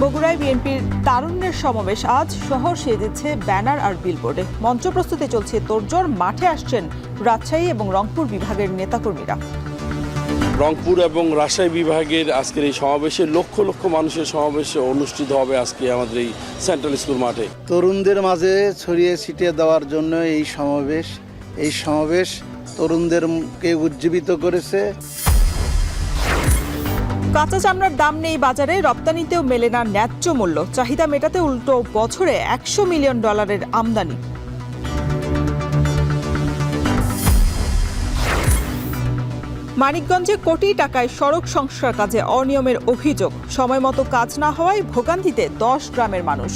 বগুড়ায় বিএনপির তারুণ্যের সমাবেশ আজ। শহর সেজেছে ব্যানার আর বিলবোর্ডে। মঞ্চ প্রস্তুতি চলছে তোড়জোড়। মাঠে আসছেন রাজশাহী এবং রংপুর বিভাগের নেতাকর্মীরা। রংপুর এবং রাজশাহী বিভাগের আজকের এই সমাবেশে লক্ষ লক্ষ মানুষের সমাবেশ অনুষ্ঠিত হবে আজকে আমাদের এই সেন্ট্রাল স্কুল মাঠে। তরুণদের মাঝে ছড়িয়ে ছিটিয়ে দেওয়ার জন্য এই সমাবেশ তরুণদেরকে উজ্জীবিত করেছে। কাঁচা চামড়ার দাম নেই বাজারে, রপ্তানিতেও মেলে না ন্যায্য মূল্য। চাহিদা মেটাতে উল্টো বছরে $100 মিলিয়ন আমদানি। মানিকগঞ্জে কোটি টাকায় সড়ক সংস্কার কাজে অনিয়মের অভিযোগ। সময় মতো কাজ না হওয়ায় ভোগান্তিতে 10 গ্রামের মানুষ।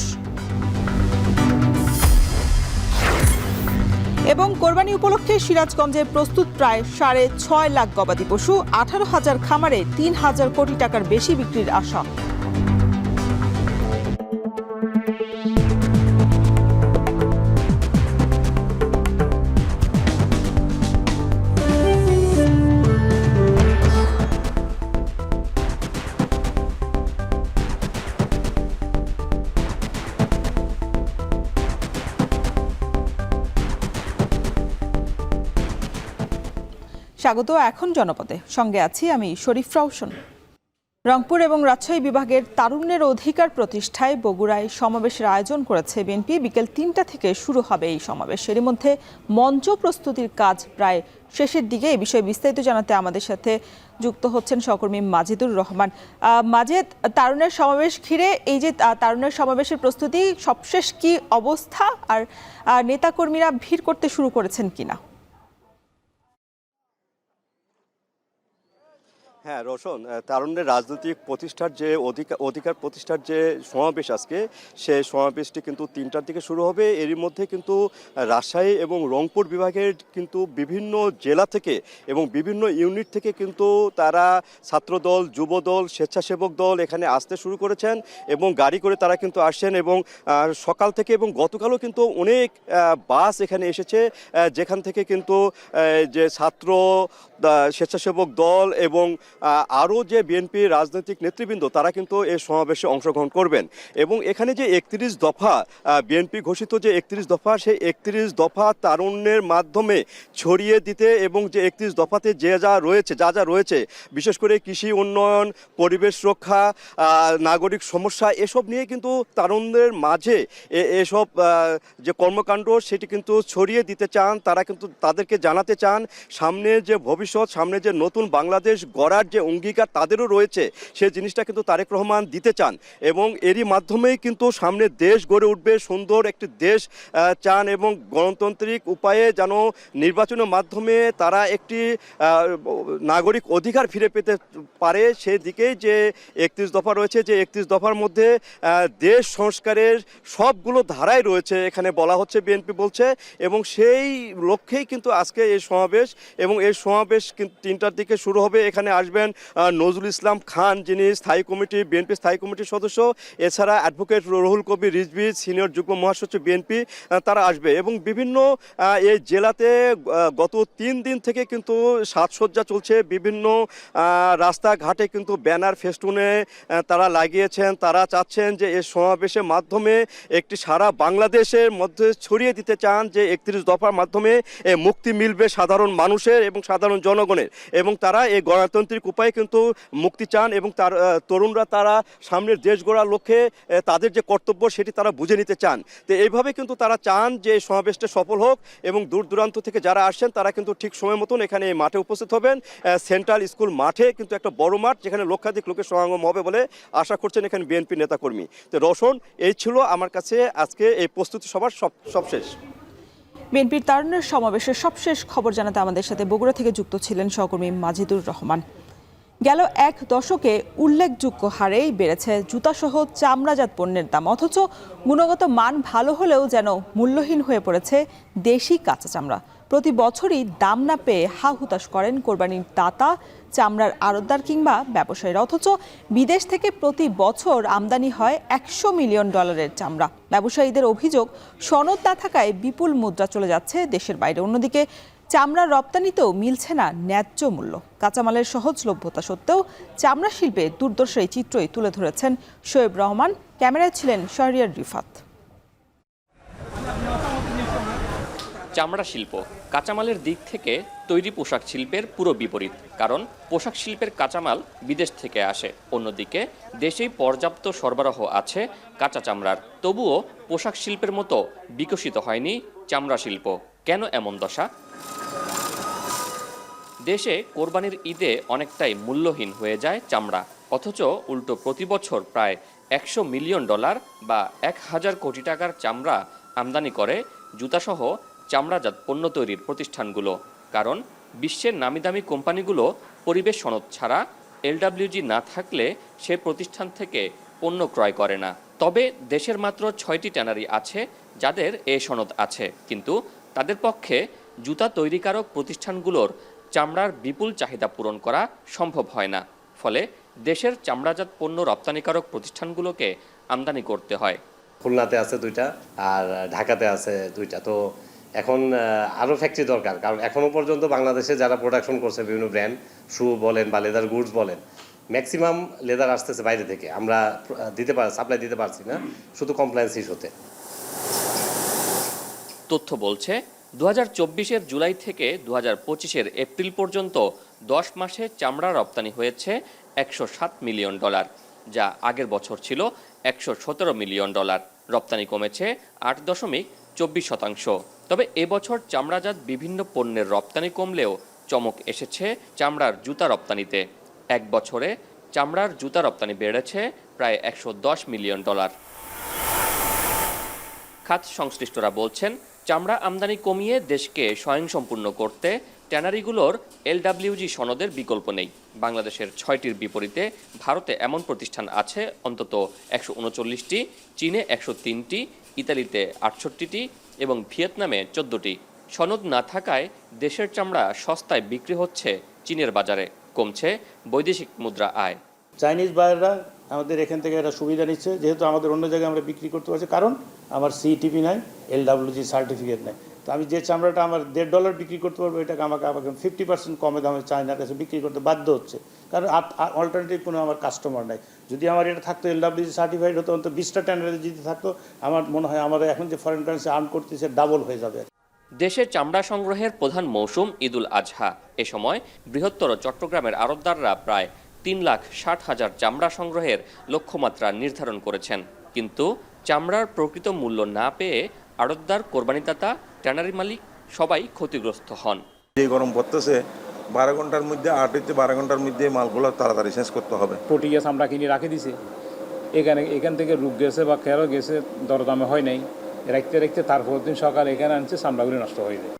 এবং কোরবানি উপলক্ষে সিরাজগঞ্জে প্রস্তুত প্রায় 6.5 লাখ গবাদি পশু। 18,000 খামারে 3,000 কোটি টাকার বেশি বিক্রির আশা। স্বাগত এখন জনপদে, সঙ্গে আছি আমি শরীফ রওশন। রংপুর এবং রাজশাহী বিভাগের তারুণ্যের অধিকার প্রতিষ্ঠায় বগুড়ায় সমাবেশের আয়োজন করেছে বিএনপি। বিকেল 3টা থেকে শুরু হবে এই সমাবেশ। এর মধ্যে মঞ্চ প্রস্তুতির কাজ প্রায় শেষের দিকে। এই বিষয়ে বিস্তারিত জানাতে আমাদের সাথে যুক্ত হচ্ছেন সহকর্মী মাজিদুর রহমান। মাজেদ, তারুণ্যের সমাবেশ ঘিরে এই যে তারুণ্যের সমাবেশের প্রস্তুতি সবশেষ কি অবস্থা, আর নেতাকর্মীরা ভিড় করতে শুরু করেছেন কিনা? হ্যাঁ রোশন, তারুণ্যের রাজনৈতিক প্রতিষ্ঠার যে অধিকার প্রতিষ্ঠার যে সমাবেশ আজকে, সেই সমাবেশটি কিন্তু 3টার দিকে শুরু হবে। এরই মধ্যে কিন্তু রাজশাহী এবং রংপুর বিভাগের কিন্তু বিভিন্ন জেলা থেকে এবং বিভিন্ন ইউনিট থেকে কিন্তু তারা ছাত্রদল, যুবদল, স্বেচ্ছাসেবক দল এখানে আসতে শুরু করেছেন এবং গাড়ি করে তারা কিন্তু আসছেন। এবং সকাল থেকে এবং গতকালও কিন্তু অনেক বাস এখানে এসেছে, যেখান থেকে কিন্তু যে ছাত্র, স্বেচ্ছাসেবক দল এবং আরও যে বিএনপি রাজনৈতিক নেতৃবৃন্দ তারা কিন্তু এই সমাবেশে অংশগ্রহণ করবেন। এবং এখানে যে 31 দফা বিএনপি ঘোষিত যে 31 দফা, সেই 31 দফা তারুণ্যের মাধ্যমে ছড়িয়ে দিতে এবং যে 31 দফাতে যা রয়েছে বিশেষ করে কৃষি উন্নয়ন, পরিবেশ রক্ষা, নাগরিক সমস্যা, এসব নিয়ে কিন্তু তারুণ্যের মাঝে এসব যে কর্মকাণ্ড সেটি কিন্তু ছড়িয়ে দিতে চান। তারা কিন্তু তাদেরকে জানাতে চান সামনে যে ভবিষ্যৎ, সামনে যে নতুন বাংলাদেশ গড়ার যে অঙ্গীকার তাদেরও রয়েছে, সেই জিনিসটা কিন্তু তারেক রহমান দিতে চান। এবং এরই মাধ্যমেই কিন্তু সামনে দেশ গড়ে উঠবে, সুন্দর একটি দেশ চান এবং গণতান্ত্রিক উপায়ে যেন নির্বাচনের মাধ্যমে তারা একটি নাগরিক অধিকার ফিরে পেতে পারে। সেদিকেই যে 31 দফা রয়েছে, যে 31 দফার মধ্যে দেশ সংস্কারের সবগুলো ধারাই রয়েছে এখানে বলা হচ্ছে, বিএনপি বলছে। এবং সেই লক্ষ্যেই কিন্তু আজকে এই সমাবেশ। এবং এই সমাবেশ কিন্তু 3টার দিকে শুরু হবে। এখানে আসবেন নজরুল ইসলাম খান, যিনি বিএনপি স্থায়ী কমিটির সদস্য। এছাড়া অ্যাডভোকেট রুহুল কবির রিজভী, সিনিয়র যুগ্ম মহাসচিব বিএনপি, তারা আসবে। এবং বিভিন্ন এই জেলাতে গত 3 দিন থেকে কিন্তু সাজসজ্জা চলছে। বিভিন্ন রাস্তাঘাটে কিন্তু ব্যানার, ফেস্টুনে তারা লাগিয়েছেন। তারা চাচ্ছেন যে এই সমাবেশের মাধ্যমে একটি সারা বাংলাদেশের মধ্যে ছড়িয়ে দিতে চান যে 31 দফার মাধ্যমে মুক্তি মিলবে সাধারণ মানুষের এবং সাধারণ জনগণের। এবং তারা এই গণতান্ত্রিক উপায়ে কিন্তু মুক্তি চান। এবং তরুণরা তারা সামনের দেশ গড়ার লক্ষ্যে তাদের যে কর্তব্য সেটি তারা বুঝে নিতে চান। তো এইভাবে কিন্তু তারা চান যে সমাবেশটা সফল হোক এবং দূর দূরান্ত থেকে যারা আসছেন তারা কিন্তু ঠিক সময় মতন এখানে এই মাঠে উপস্থিত হবেন। সেন্ট্রাল স্কুল মাঠে কিন্তু একটা বড় মাঠ, যেখানে লক্ষাধিক লোকের সমাগম হবে বলে আশা করছেন এখানে বিএনপি নেতাকর্মী। তো রোশন, এই ছিল আমার কাছে আজকে এই প্রস্তুতি সভার সবশেষ। বিএনপির তারুণ্যের সমাবেশের সবশেষ খবর জানাতে আমাদের সাথে বগুড়া থেকে যুক্ত ছিলেন সহকর্মী মাজিদুর রহমান। গেল 1 দশকে উল্লেখযোগ্য হারেই বেড়েছে জুতাসহ চামড়াজাত পণ্যের দাম, অথচ গুণগত মান ভালো হলেও যেন মূল্যহীন হয়ে পড়েছে দেশি কাঁচা চামড়া। প্রতি বছরই দাম না পেয়ে হা হুতাশ করেন কোরবানির দাতা, চামড়ার আড়তদার কিংবা ব্যবসায়ীরা। অথচ বিদেশ থেকে প্রতি বছর আমদানি হয় $100 মিলিয়ন চামড়া। ব্যবসায়ীদের অভিযোগ, সনদ না থাকায় বিপুল মুদ্রা চলে যাচ্ছে দেশের বাইরে। অন্যদিকে চামড়া রপ্তানিতেও মিলছে না ন্যায্য মূল্য। কাঁচামালের সহজলভ্যতা সত্ত্বেও চামড়া শিল্পে দুর্দশা এই চিত্রই তুলে ধরেছেন শোয়েব রহমান। ক্যামেরায় ছিলেন শাহরিয়ার রিফাত। চামড়া শিল্প কাঁচামালের দিক থেকে তৈরি পোশাক শিল্পের পুরো বিপরীত। কারণ পোশাক শিল্পের কাঁচামাল বিদেশ থেকে আসে, অন্যদিকে দেশেই পর্যাপ্ত সরবরাহ আছে কাঁচা চামড়ার। তবুও পোশাক শিল্পের মতো বিকশিত হয়নি চামড়া শিল্প। কেন এমন দশা? দেশে কোরবানির ঈদে অনেকটাই মূল্যহীন হয়ে যায় চামড়া, অথচ উল্টো প্রতি বছর প্রায় $100 মিলিয়ন বা 1000 কোটি টাকার চামড়া আমদানি করে জুতাসহ চামড়াজাত পণ্য তৈরির প্রতিষ্ঠানগুলো। কারণ বিশ্বের নামিদামি কোম্পানিগুলো পরিবেশ সনদ ছাড়া LWG না থাকলে সে প্রতিষ্ঠান থেকে পণ্য ক্রয় করে না। তবে দেশের মাত্র 6টি ট্যানারি আছে যাদের এ সনদ আছে, কিন্তু তাদের পক্ষে জুতা তৈরিকারক প্রতিষ্ঠানগুলোর চামড়ার বিপুল চাহিদা পূরণ করা সম্ভব হয় না। ফলে দেশের চামড়াজাত পণ্য রপ্তানিকারক প্রতিষ্ঠানগুলোকে আমদানি করতে হয়। খুলনাতে আছে 2টা আর ঢাকাতে আছে 2টা। তো এখন আরও ফ্যাক্টরি দরকার, কারণ এখনও পর্যন্ত বাংলাদেশে যারা প্রোডাকশন করছে বিভিন্ন ব্র্যান্ড, শু বলেন বা লেদার গুডস বলেন, ম্যাক্সিমাম লেদার আসতেছে বাইরে থেকে। আমরা সাপ্লাই দিতে পারছি না, শুধু কমপ্লায়েন্স ইস্যুতে। তথ্য বলছে 2024-এর জুলাই থেকে 2025-এর এপ্রিল পর্যন্ত 10 মাসে চামড়া রপ্তানি হয়েছে $107 মিলিয়ন, যা আগের বছর ছিল $117 মিলিয়ন। রপ্তানি কমেছে 8.24%। তবে এবছর চামড়াজাত বিভিন্ন পণ্যের রপ্তানি কমলেও চমক এসেছে চামড়ার জুতা রপ্তানিতে। এক বছরে চামড়ার জুতা রপ্তানি বেড়েছে প্রায় $110 মিলিয়ন। খাত সংশ্লিষ্টরা বলছেন, চামড়া আমদানি কমিয়ে দেশকে স্বয়ংসম্পূর্ণ করতে ট্যানারিগুলোর LWG সনদের বিকল্প নেই। বাংলাদেশের 6টির বিপরীতে ভারতে এমন প্রতিষ্ঠান আছে অন্তত 139টি, চীনে 103টি, ইতালিতে 68টি এবং ভিয়েতনামে 14টি। সনদ না থাকায় দেশের চামড়া সস্তায় বিক্রি হচ্ছে চীনের বাজারে, কমছে বৈদেশিক মুদ্রা আয়। চাইনিজ বায়াররা আমাদের এখান থেকে একটা সুবিধা নিচ্ছে, যেহেতু আমাদের অন্য জায়গায় আমরা বিক্রি করতে পারছি, কারণ আমার CTP নাই, LWG সার্টিফিকেট নাই। তো আমি যে চামড়াটা আমার $1.5 বিক্রি করতে পারবো, এটাকে আমাকে 50% কমে দামে চায়নার কাছে বিক্রি করতে বাধ্য হচ্ছে, কারণ অল্টারনেটিভ কোনো আমার কাস্টমার নাই। যদি আমার এটা থাকতো LWG সার্টিফাইড হতো, অন্তত 20টা ট্যানারি যদি থাকতো, আমার মনে হয় আমাদের এখন যে ফরেন কারেন্সি আর্ন করতেছে ডাবল হয়ে যাবে। দেশে চামড়া সংগ্রহের প্রধান মৌসুম ঈদুল আজহা। এ সময় বৃহত্তর চট্টগ্রামের আড়তদাররা প্রায় 3,60,000 চামড়া সংগ্রহের লক্ষ্যমাত্রা নির্ধারণ করেছেন। কিন্তু চামড়ার প্রকৃত মূল্য না পেয়ে আড়তদার, কোরবানিদাতা, ট্যানারি মালিক সবাই ক্ষতিগ্রস্ত হন। যে গরম পড়তেছে, 12 ঘন্টার মধ্যে 8 থেকে 12 ঘন্টার মধ্যে মালগুলো তাড়াতাড়ি শেষ করতে হবে। পটিয়া চামড়া কিনে রাখে দিছে, এখান থেকে রোগ গেছে বা খেরো গেছে, দরদামে হয় নাই, রাখতে তারপর দিন সকালে এখানে আনছে, চামড়াগুলি নষ্ট হয়ে যায়।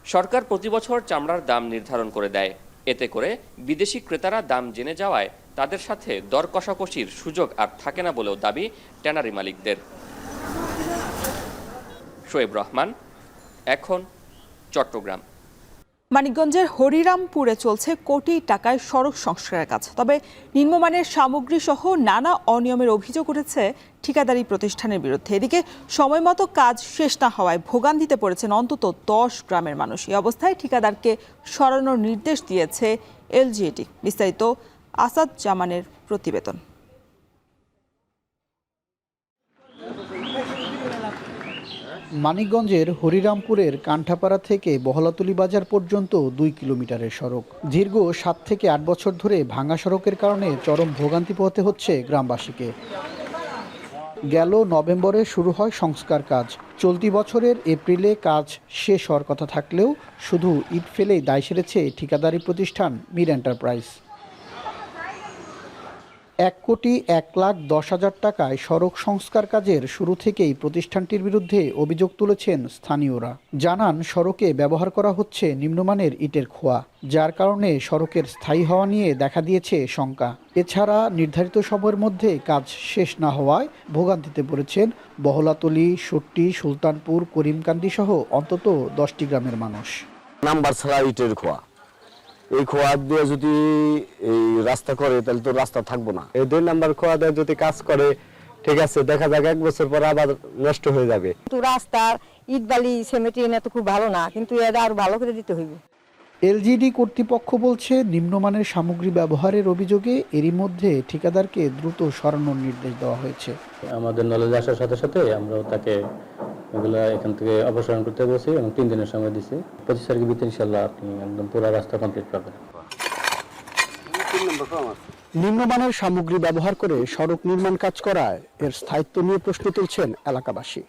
সরকার প্রতি বছর চামড়ার দাম নির্ধারণ করে দেয়, এতে করে বিদেশি ক্রেতারা দাম জেনে যাওয়ায় তাদের সাথে দর কষাকষির সুযোগ আর থাকে না বলেও দাবি ট্যানারি মালিকদের। শোয়েব রহমান, এখন, চট্টগ্রাম। মানিকগঞ্জের হরিরামপুরে চলছে কোটি টাকায় সড়ক সংস্কারের কাজ। তবে নিম্নমানের সামগ্রী সহ নানা অনিয়মের অভিযোগ উঠেছে ঠিকাদারি প্রতিষ্ঠানের বিরুদ্ধে। এদিকে সময়মতো কাজ শেষ না হওয়ায় ভোগান্তিতে পড়েছেন অন্তত 10 গ্রামের মানুষ। এই অবস্থায় ঠিকাদারকে সরানোর নির্দেশ দিয়েছে LGAT। বিস্তারিত আসাদ জামানের প্রতিবেদন। মানিকগঞ্জের হরিরামপুরের কান্ঠাপাড়া থেকে বহলাতুলি বাজার পর্যন্ত 2 কিলোমিটারের সড়ক। দীর্ঘ 7 থেকে 8 বছর ধরে ভাঙা সড়কের কারণে চরম ভোগান্তি পোহাতে হচ্ছে গ্রামবাসীকে। গেল নভেম্বরে শুরু হয় সংস্কার কাজ। চলতি বছরের এপ্রিলে কাজ শেষ হওয়ার কথা থাকলেও শুধু ইট ফেলেই দায় সেরেছে ঠিকাদারি প্রতিষ্ঠান মীর এন্টারপ্রাইজ। 1,01,10,000 টাকায় সড়ক সংস্কার কাজের শুরু থেকেই প্রতিষ্ঠানটির বিরুদ্ধে অভিযোগ তুলেছেন স্থানীয়রা। জানান, সড়কে ব্যবহার করা হচ্ছে নিম্নমানের ইটের খোয়া, যার কারণে সড়কের স্থায়ী হওয়া নিয়ে দেখা দিয়েছে শঙ্কা। এছাড়া নির্ধারিত সময়ের মধ্যে কাজ শেষ না হওয়ায় ভোগান্তিতে পড়েছেন বহলাতলি, সট্টি, সুলতানপুর, করিমকান্দি সহ অন্তত 10টি গ্রামের মানুষ। নাম্বার ছাড়া ইটের খোয়া, এই খোয়া দিয়ে যদি এই রাস্তা করে তাহলে তো রাস্তা থাকবো না। এই 2 নাম্বার খোয়া দিয়ে যদি কাজ করে ঠিক আছে, দেখা যাক 1 বছর পর আবার নষ্ট হয়ে যাবে। কিন্তু রাস্তার ইট বালি সিমেন্ট এনে তো খুব ভালো না, কিন্তু এটা আরো ভালো করে দিতে হইবে। এলজিডি কর্তৃপক্ষ বলছে নিম্নমানের সামগ্রী ব্যবহারের অভিযোগে এরই মধ্যে ঠিকাদারকে দ্রুত সরানোর নির্দেশ দেওয়া হয়েছে। আমাদের নলেজ আসার সাথে সাথে আমরাও তাকে এগুলো এখান থেকে অপসারণ করতে বলছি এবং 3 দিনের সময় দিছি। 25 তারিখের ভিতরে ইনশাল্লাহ আপনি একদম পুরো রাস্তা কমপ্লিট পাবেন। নিম্নমানের সামগ্রী ব্যবহার করে সড়ক নির্মাণ কাজ করায় এর স্থায়িত্ব নিয়ে প্রশ্ন তুলছেন এলাকাবাসী।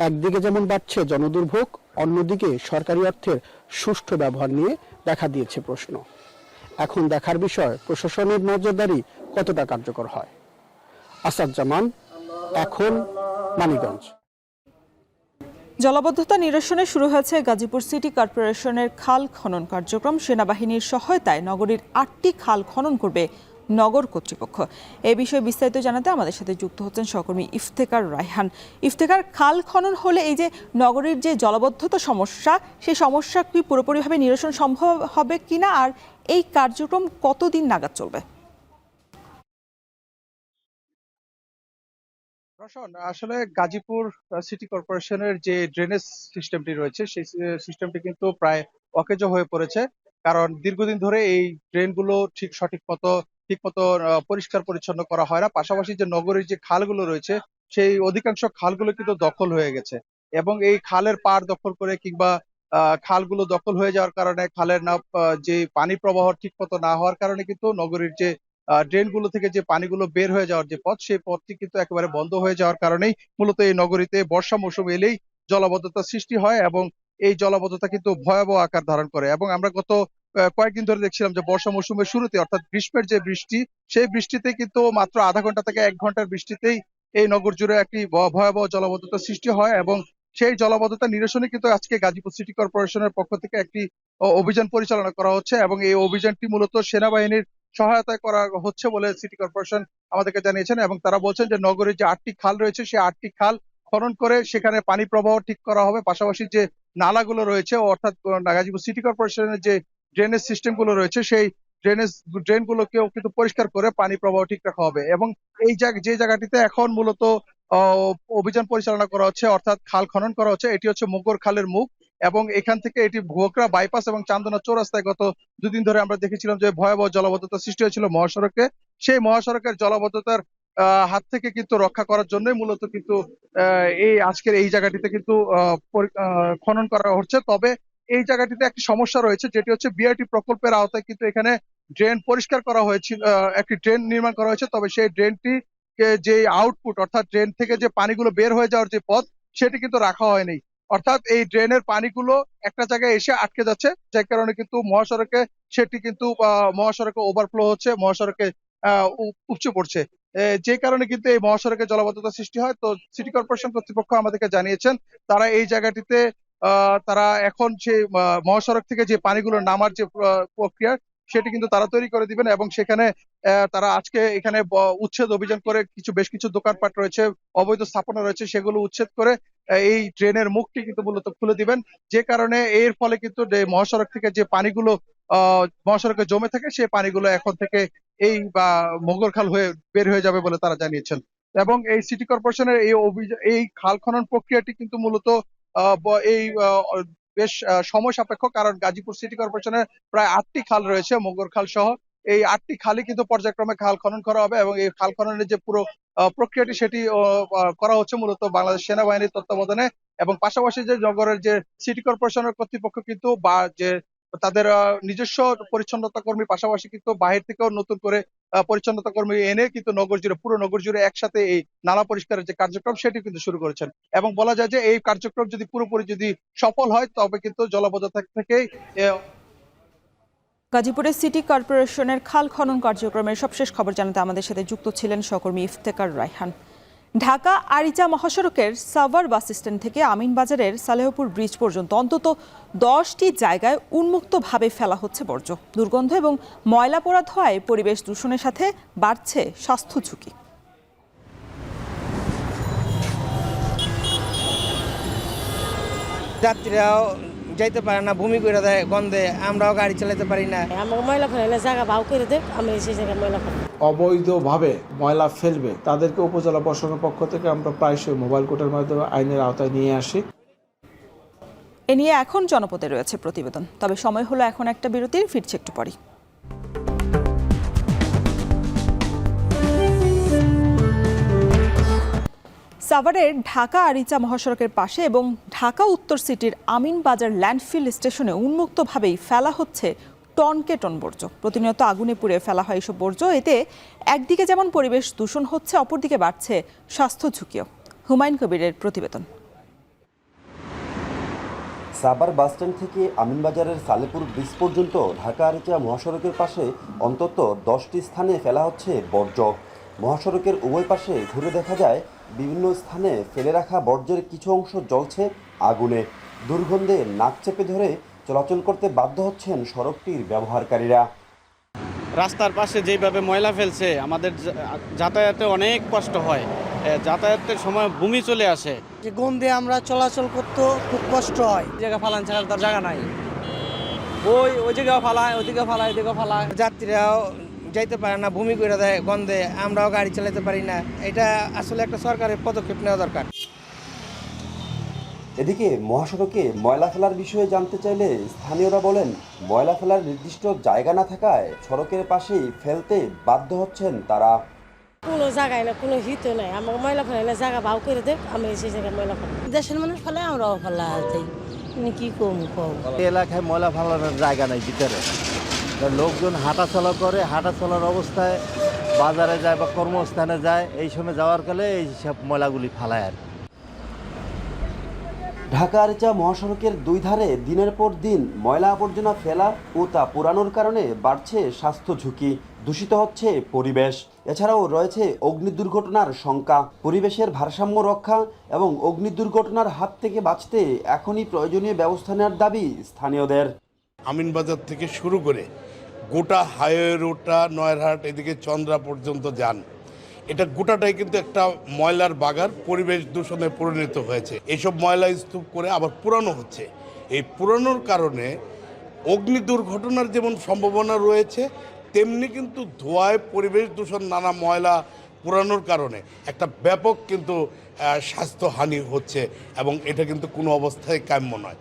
একদিকে যেমন বাড়ছে জনদুর্ভোগ, অন্যদিকে সরকারি অর্থের সুষ্ঠু ব্যবহার নিয়ে দেখা দিয়েছে প্রশ্ন। এখন দেখার বিষয় প্রশাসনের নজরদারি কতটা কার্যকর হয়। আসাদ জামান, এখন, মানিকগঞ্জ। জলাবদ্ধতা নিরসনে শুরু হয়েছে গাজীপুর সিটি কর্পোরেশনের খাল খনন কার্যক্রম। সেনাবাহিনীর সহায়তায় নগরীর 8টি খাল খনন করবে নগর কর্তৃপক্ষ। এ বিষয়ে বিস্তারিত জানাতে আমাদের সাথে যুক্ত হচ্ছেন সহকর্মী ইফতেখার রায়হান। ইফতেখার, খাল খনন হলে এই যে নগরীর যে জলাবদ্ধতা সমস্যা, সেই সমস্যা কি পুরোপুরিভাবে নিরসন সম্ভব হবে কিনা, আর এই কার্যক্রম কতদিন নাগাদ চলবে? আসলে গাজীপুর সিটি কর্পোরেশনের যে ড্রেনেজ সিস্টেমটি রয়েছে সেই সিস্টেমটি কিন্তু প্রায় অকেজ হয়ে পড়েছে, কারণ দীর্ঘদিন ধরে এই ড্রেনগুলো ঠিক মতো পরিষ্কার পরিচ্ছন্ন করা হয় না। পাশাপাশি যে নগরীর যে খালগুলো রয়েছে সেই অধিকাংশ খালগুলো কিন্তু দখল হয়ে গেছে, এবং এই খালের পাড় দখল করে কিংবা খালগুলো দখল হয়ে যাওয়ার কারণে খালের যে পানি প্রবাহ ঠিক মতো না হওয়ার কারণে কিন্তু নগরীর যে ড্রেনগুলো থেকে যে পানিগুলো বের হয়ে যাওয়ার যে পথ, সেই পথটি কিন্তু একেবারে বন্ধ হয়ে যাওয়ার কারণেই মূলত এই নগরীতে বর্ষা মৌসুম এলেই জলাবদ্ধতার সৃষ্টি হয়, এবং এই জলাবদ্ধতা কিন্তু ভয়াবহ আকার ধারণ করে। এবং আমরা গত কয়েকদিন ধরে দেখছিলাম যে বর্ষা মৌসুমের শুরুতে, অর্থাৎ গ্রীষ্মের যে বৃষ্টি, সেই বৃষ্টিতে কিন্তু মাত্র আধা ঘন্টা থেকে 1 ঘন্টার বৃষ্টিতেই এই নগর জুড়ে একটি ভয়াবহ জলাবদ্ধতার সৃষ্টি হয়। এবং সেই জলাবদ্ধতা নিরসনে কিন্তু আজকে গাজীপুর সিটি কর্পোরেশনের পক্ষ থেকে একটি অভিযান পরিচালনা করা হচ্ছে, এবং এই অভিযানটি মূলত সেনাবাহিনীর সহায়তায় করা হচ্ছে বলে সিটি কর্পোরেশন আমাদেরকে জানিয়েছেন। এবং তারা বলছেন যে নগরের যে 8টি খাল রয়েছে সেই 8টি খাল খনন করে সেখানে পানি প্রবাহ ঠিক করা হবে। পাশাপাশি যে নালাগুলো রয়েছে, অর্থাৎ গাজীপুর সিটি কর্পোরেশনের যে ড্রেনেজ সিস্টেম গুলো রয়েছে সেই ড্রেনগুলোকেও কিন্তু পরিষ্কার করে পানি প্রবাহ ঠিক রাখা হবে। এবং এই যে জায়গাটিতে এখন মূলত অভিযান পরিচালনা করা হচ্ছে, অর্থাৎ খাল খনন করা হচ্ছে, এটি হচ্ছে মোগর খালের মুখ, এবং এখান থেকে এটি ভুয়কড়া বাইপাস এবং চান্দনা চৌরাস্তায় গত 2 দিন ধরে আমরা দেখেছিলাম যে ভয়াবহ জলাবদ্ধতা সৃষ্টি হয়েছিল মহাসড়কে। সেই মহাসড়কের জলাবদ্ধতার হাত থেকে কিন্তু রক্ষা করার জন্যই মূলত কিন্তু আজকের এই জায়গাটিতে কিন্তু খনন করা হচ্ছে। তবে এই জায়গাটিতে একটি সমস্যা রয়েছে, যেটি হচ্ছে বিআরটি প্রকল্পের আওতায় কিন্তু এখানে ড্রেন পরিষ্কার করা হয়েছিল, একটি ড্রেন নির্মাণ করা হয়েছে। তবে সেই ড্রেনটি যে আউটপুট, অর্থাৎ ড্রেন থেকে যে পানিগুলো বের হয়ে যাওয়ার যে পথ, সেটি কিন্তু রাখা হয়নি। অর্থাৎ এই ড্রেনের পানিগুলো একটা জায়গায় এসে আটকে যাচ্ছে, যার কারণে কিন্তু মহাসড়কে সেটি কিন্তু মহাসড়কে ওভারফ্লো হচ্ছে, মহাসড়কে উপচে পড়ছে, যে কারণে কিন্তু এই মহাসড়কে জলাবদ্ধতা সৃষ্টি হয়। তো সিটি কর্পোরেশন কর্তৃপক্ষ আমাদেরকে জানিয়েছেন তারা এই জায়গাটিতে তারা এখন সেই মহাসড়ক থেকে যে পানিগুলো নামার যে প্রক্রিয়া, সেটি কিন্তু তারা তৈরি করে দিবেন। এবং সেখানে তারা আজকে এখানে উচ্ছেদ অভিযান করে বেশ কিছু দোকানপাট রয়েছে, অবৈধ স্থাপনা রয়েছে, সেগুলো উচ্ছেদ করে এই ড্রেনের মুখটি কিন্তু মূলত খুলে দিবেন, যে কারণে এর ফলে কিন্তু মহাসড়ক থেকে যে পানিগুলো মহাসড়কে জমে থাকে সেই পানিগুলো এখন থেকে এই মোগর খাল হয়ে বের হয়ে যাবে বলে তারা জানিয়েছেন। এবং এই সিটি কর্পোরেশনের এই খাল খনন প্রক্রিয়াটি কিন্তু মূলত এই বেশ সময় সাপেক্ষ, কারণ গাজীপুর সিটি কর্পোরেশনের প্রায় 8টি খাল রয়েছে মোগর খাল সহ। এই 8টি খালই কিন্তু পর্যায়ক্রমে খাল খনন করা হবে, এবং এই খাল খননের যে পুরো প্রক্রিয়াটি সেটি করা হচ্ছে মূলত বাংলাদেশ সেনাবাহিনীর তত্ত্বাবধানে। এবং পাশাপাশি যে নগরের যে সিটি কর্পোরেশনের কর্তৃপক্ষ কিন্তু যে তাদের নিজস্ব পরিচ্ছন্নতা কর্মী, পাশাপাশি কিন্তু বাহির থেকেও নতুন করে পরিচ্ছন্নতা কর্মী এনে কিন্তু পুরো নগর জুড়ে একসাথে এই নালা পরিষ্কারের যে কার্যক্রম সেটি কিন্তু শুরু করেছেন। এবং বলা যায় যে এই কার্যক্রম যদি পুরোপুরি সফল হয়, তবে কিন্তু জলাবদ্ধতা থেকেই গাজীপুরের সিটি কর্পোরেশনের খাল খনন কার্যক্রমের সবশেষ খবর জানাতে আমাদের সাথে যুক্ত ছিলেন সহকর্মী ইফতেখার রায়হান। ঢাকা আরিচা মহাসড়কের সাভার বাস স্ট্যান্ড থেকে আমিনবাজারের সালেহপুর ব্রিজ পর্যন্ত অন্তত 10টি জায়গায় উন্মুক্তভাবে ফেলা হচ্ছে বর্জ্য। দুর্গন্ধ এবং ময়লা পোড়া ধোঁয়ায় পরিবেশ দূষণের সাথে বাড়ছে স্বাস্থ্য ঝুঁকি। যাত্রীরাও যাইতে পারে না, ভূমি করে দেয় গন্ধে, আমরাও গাড়ি চালাতে পারি না। আমার ময়লা ফেলে জায়গা ভাও করে দেয়, আমরা সেই জায়গায় ময়লা ফেলি। অবৈধভাবে ময়লা ফেলবে তাদেরকে উপজেলা প্রশাসনের পক্ষ থেকে আমরা প্রায়শই মোবাইল কোর্টের মাধ্যমে আইনের আওতায় নিয়ে আসি। এ নিয়ে এখন জনপদে রয়েছে প্রতিবেদন। তবে সময় হলো এখন একটা বিরতির, ফিরছে একটু পরই। সাভারের ঢাকা আরিচা মহাসড়কের পাশে এবং ঢাকা উত্তর সিটির আমিনবাজার ল্যান্ডফিল স্টেশনে উন্মুক্তভাবেই ফেলা হচ্ছে টনকে টন বর্জ্য। প্রতিনিয়ত আগুনে পুড়ে ফেলা হয় এসব বর্জ্য। এতে একদিকে যেমন পরিবেশ দূষণ হচ্ছে, অপরদিকে বাড়ছে স্বাস্থ্য ঝুঁকিও। হুমায়ুন কবিরের প্রতিবেদন। সাভার বাসস্ট্যান্ড থেকে আমিনবাজারের সালেপুর ব্রিজ পর্যন্ত ঢাকা আরিচা মহাসড়কের পাশে অন্তত 10টি স্থানে ফেলা হচ্ছে বর্জ্য। মহাসড়কের উভয় পাশে ঘুরে দেখা যায় বিভিন্ন স্থানে ফেলে রাখা বর্জ্যের কিছু অংশ জ্বলছে আগুনে। দুর্গন্ধে নাক চেপে ধরে চলাচল করতে বাধ্য হচ্ছেন সড়কটির ব্যবহারকারীরা। রাস্তার পাশে যেভাবে ময়লা ফেলছে, আমাদের যাতায়াতে অনেক কষ্ট হয়, যাতায়াতের সময় বমি চলে আসে। যে গন্ধে আমরা চলাচল করতে খুব কষ্ট হয়। জায়গা ফালান ছাড়ার তার জায়গা নাই, ওই জায়গাও ফালায়, ওইদিকে ফালায়, এদিকে ফালায়। যাত্রীরাও যাইতে পারে না, বমি করে দেয় গন্ধে, আমরাও গাড়ি চালাতে পারি না। এটা আসলে একটা সরকারের পদক্ষেপ নেওয়া দরকার। এদিকে মহাসড়কে ময়লা ফেলার বিষয়ে জানতে চাইলে স্থানীয়রা বলেন, ময়লা ফেলার নির্দিষ্ট জায়গা না থাকায় সড়কের পাশেই ফেলতে বাধ্য হচ্ছেন তারা। কোনো জায়গায় না, কোনো হিত নাই, আমাকে ময়লা ফেলে না, জায়গা ভাও করে দেখ, আমি সেই জায়গায় ময়লা ফেলি। দেশের মানুষ ফেলে, আমরাও ফেলা যাই, কি কম কম। এলাকায় ময়লা ফেলানোর জায়গা নাই ভিতরে, লোকজন হাঁটাচলা করে, হাঁটাচলার অবস্থায় বাজারে যায় বা কর্মস্থানে যায়, এই সময় যাওয়ার কালে এই সব ময়লাগুলি ফালায় আর। ঢাকা আরিচা মহাসড়কের দুই ধারে দিনের পর দিন ময়লা আবর্জনা ফেলা ও তা পোড়ানোর কারণে বাড়ছে স্বাস্থ্য ঝুঁকি, দূষিত হচ্ছে পরিবেশ। এছাড়াও রয়েছে অগ্নি দুর্ঘটনার শঙ্কা। পরিবেশের ভারসাম্য রক্ষা এবং অগ্নি দুর্ঘটনার হাত থেকে বাঁচতে এখনই প্রয়োজনীয় ব্যবস্থা নেওয়ার দাবি স্থানীয়দের। আমিনবাজার থেকে শুরু করে গোটা হাইওয়ে রোডটা নয়ারহাট এদিকে চন্দ্রা পর্যন্ত যান, এটা গোটাটাই কিন্তু একটা ময়লার বাগার, পরিবেশ দূষণে পরিণত হয়েছে। এইসব ময়লা স্তূপ করে আবার পুরানো হচ্ছে। এই পুরানোর কারণে অগ্নি দুর্ঘটনার যেমন সম্ভাবনা রয়েছে, তেমনি কিন্তু ধোঁয়ায় পরিবেশ দূষণ, নানা ময়লা পুরানোর কারণে একটা ব্যাপক কিন্তু স্বাস্থ্যহানি হচ্ছে এবং এটা কিন্তু কোনো অবস্থায় কাম্য নয়।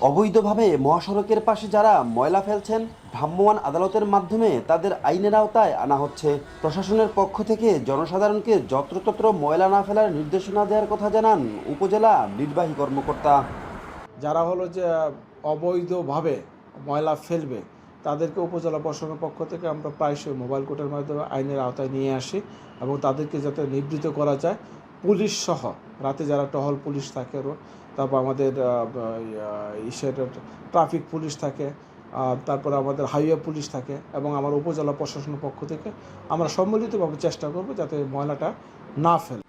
অবৈধভাবে মহাসড়কের পাশে যারা ময়লা ফেলছেন, ভ্রাম্যমাণ আদালতের মাধ্যমে তাদের আইনের আওতায় আনা হচ্ছে। প্রশাসনের পক্ষ থেকে জনসাধারণকে যত্রতত্র ময়লা না ফেলার নির্দেশনা দেওয়ার কথা জানান উপজেলা নির্বাহী কর্মকর্তা। যারা হলো যে অবৈধভাবে ময়লা ফেলবে তাদেরকে উপজেলা প্রশাসনের পক্ষ থেকে আমরা প্রায়শই মোবাইল কোর্টের মাধ্যমে আইনের আওতায় নিয়ে আসি এবং তাদেরকে যাতে নিবৃত্ত করা যায়। পুলিশ সহ রাতে যারা টহল পুলিশ থাকে, তারপর আমাদের ট্রাফিক পুলিশ থাকে, তারপরে আমাদের হাইওয়ে পুলিশ থাকে এবং আমার উপজেলা প্রশাসনের পক্ষ থেকে আমরা সম্মিলিতভাবে চেষ্টা করব যাতে ময়লাটা না ফেলে।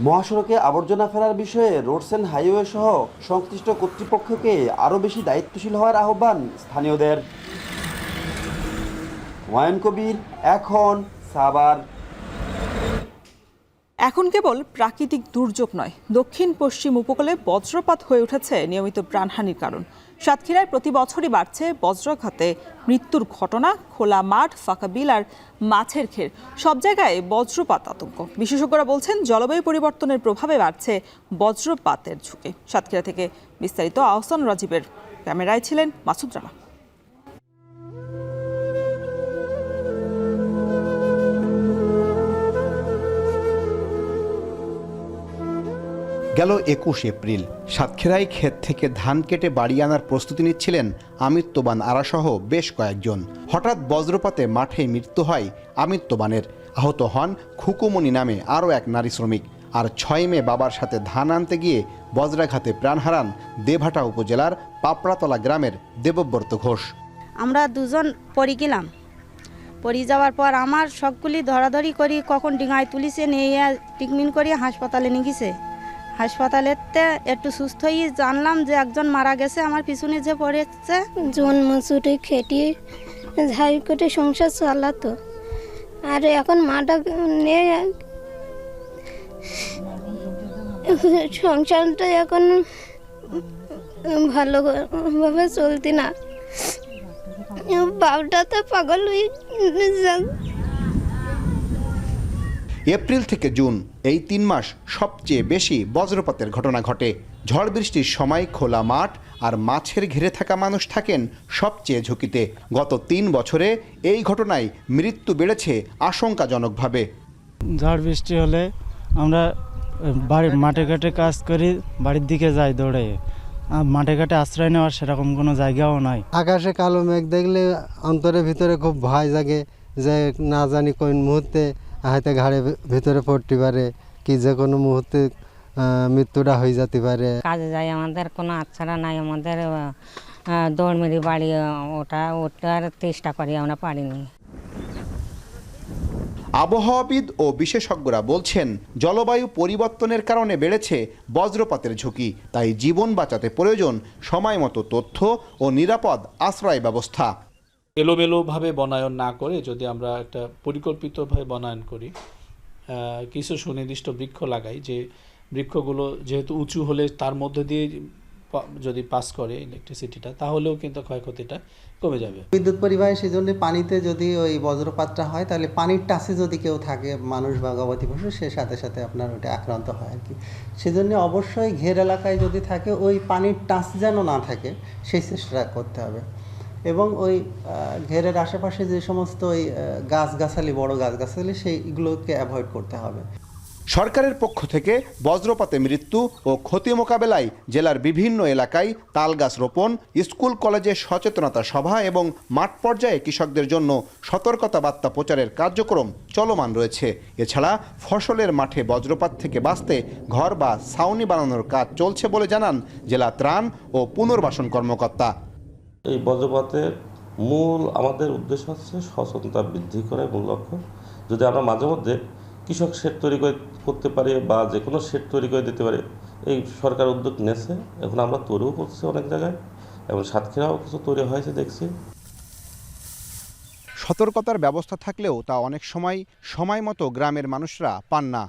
মহাসড়কে আবর্জনা ফেলার বিষয়ে রোডস অ্যান্ড হাইওয়ে সহ সংশ্লিষ্ট কর্তৃপক্ষকে আরও বেশি দায়িত্বশীল হওয়ার আহ্বান স্থানীয়দের। হুমায়ুন কবির, এখন সাভার। এখন কেবল প্রাকৃতিক দুর্যোগ নয়, দক্ষিণ পশ্চিম উপকূলে বজ্রপাত হয়ে উঠেছে নিয়মিত প্রাণহানির কারণ। সাতক্ষীরায় প্রতি বছরই বাড়ছে বজ্রাঘাতে মৃত্যুর ঘটনা। খোলা মাঠ, ফাঁকা বিল আর মাছের ঘের, সব জায়গায় বজ্রপাত আতঙ্ক। বিশেষজ্ঞরা বলছেন জলবায়ু পরিবর্তনের প্রভাবে বাড়ছে বজ্রপাতের ঝুঁকি। সাতক্ষীরা থেকে বিস্তারিত আহসান রাজীবের ক্যামেরায় ছিলেন মাসুদ রানা। গেল 21 এপ্রিল সাতক্ষীরায় ক্ষেত থেকে ধান কেটে বাড়ি আনার প্রস্তুতি নিচ্ছিলেন আমিত্ববান আরাসহ বেশ কয়েকজন। হঠাৎ বজ্রপাতে মাঠে মৃত্যু হয় আমিত্ববানের। আহত হন খুকুমণি নামে আরও এক নারী শ্রমিক। আর 6 মে বাবার সাথে ধান আনতে গিয়ে বজ্রাঘাতে প্রাণ হারান দেবহাটা উপজেলার পাপড়াতলা গ্রামের দেবব্রত ঘোষ। আমরা দুজন পড়ে গেলাম, পড়ে যাওয়ার পর আমার সবগুলি ধরাধরি করি, কখন ডিঙায় তুলিছে নিয়ে ট্রিটমেন্ট করিয়ে হাসপাতালে নিয়ে গেছে। হাসপাতালেতে একটু সুস্থ হয়ে জানলাম যে একজন মারা গেছে আমার পিছনে যে পড়েছে। জন্ম ছুটি খেটিয়ে ঝাই কেটে সংসার চালাতো, আর এখন মাটা নিয়ে সংসারটা এখন ভালোভাবে চলতি না। বাউটাতে পাগল হয়ে যান। এপ্রিল থেকে জুন এই 3 মাস সবচেয়ে বেশি বজ্রপাতের ঘটনা ঘটে। ঝড় বৃষ্টির সময় খোলা মাঠ আর মাছের ঘিরে থাকা মানুষ থাকেন সবচেয়ে ঝুঁকিতে। গত 3 বছরে এই ঘটনায় মৃত্যু বেড়েছে আশঙ্কাজনকভাবে। ঝড় বৃষ্টি হলে আমরা মাঠে ঘাটে কাজ করি, বাড়ির দিকে যাই দৌড়ে। মাঠে ঘাটে আশ্রয় নেওয়ার সেরকম কোনো জায়গাও নাই। আকাশে কালো মেঘ দেখলে অন্তরের ভিতরে খুব ভয় জাগে যে না জানি কোন মুহূর্তে হয়তো ঘাড়ে ভিতরে পড়তে পারে, কি যে কোনো মুহূর্তে মৃত্যুটা হয়ে যেতে পারে। কাজে যাই, আমাদের কোনো আচ্ছাড়া নাই, আমাদের দৌড় মেরি বাড়ি ওটার চেষ্টা করি, আমরা পারিনি। আবহাওয়াবিদ ও বিশেষজ্ঞরা বলছেন জলবায়ু পরিবর্তনের কারণে বেড়েছে বজ্রপাতের ঝুঁকি। তাই জীবন বাঁচাতে প্রয়োজন সময়মতো তথ্য ও নিরাপদ আশ্রয় ব্যবস্থা। এলোমেলোভাবে বনায়ন না করে যদি আমরা একটা পরিকল্পিতভাবে বনায়ন করি, কিছু সুনির্দিষ্ট বৃক্ষ লাগাই, যে বৃক্ষগুলো যেহেতু উঁচু হলে তার মধ্যে দিয়ে যদি পাস করে ইলেকট্রিসিটিটা, তাহলেও কিন্তু ক্ষয়ক্ষতিটা কমে যাবে। বিদ্যুৎ পরিবাহী সেই জন্য পানিতে যদি ওই বজ্রপাতটা হয় তাহলে পানির টাচে যদি কেউ থাকে, মানুষ বা গবাদি পশু, সে সাথে সাথে আপনার ওটা আক্রান্ত হয় আর কি। সেজন্য অবশ্যই ঘের এলাকায় যদি থাকে ওই পানির টাচ যেন না থাকে সেই চেষ্টা করতে হবে। এবং ওই ঘেরের আশেপাশে যে সমস্ত ওই গাছগাছালি, বড় গাছগাছালি, সেইগুলোকে অ্যাভয়েড করতে হবে। সরকারের পক্ষ থেকে বজ্রপাতে মৃত্যু ও ক্ষতি মোকাবেলায় জেলার বিভিন্ন এলাকায় তালগাছ রোপণ, স্কুল কলেজে সচেতনতা সভা এবং মাঠ পর্যায়ে কৃষকদের জন্য সতর্কতা বার্তা প্রচারের কার্যক্রম চলমান রয়েছে। এছাড়া ফসলের মাঠে বজ্রপাত থেকে বাঁচতে ঘর বা ছাউনি বানানোর কাজ চলছে বলে জানান জেলা ত্রাণ ও পুনর্বাসন কর্মকর্তা। এই বজ্রপাতের মূল আমাদের উদ্দেশ্য হচ্ছে সচেতনতা বৃদ্ধি করার মূল লক্ষ্য। যদি আমরা মাঝে মধ্যে কৃষক শেড তৈরি করতে পারি বা যে কোনো শেড তৈরি করে দিতে পারে, এই সরকার উদ্যোগ নিয়েছে। এখন আমরা তৈরিও করছি অনেক জায়গায়, এবং সাতক্ষীরাও কিছু তৈরি হয়েছে দেখছি। সতর্কতার ব্যবস্থা থাকলেও তা অনেক সময় মতো গ্রামের মানুষরা পান না।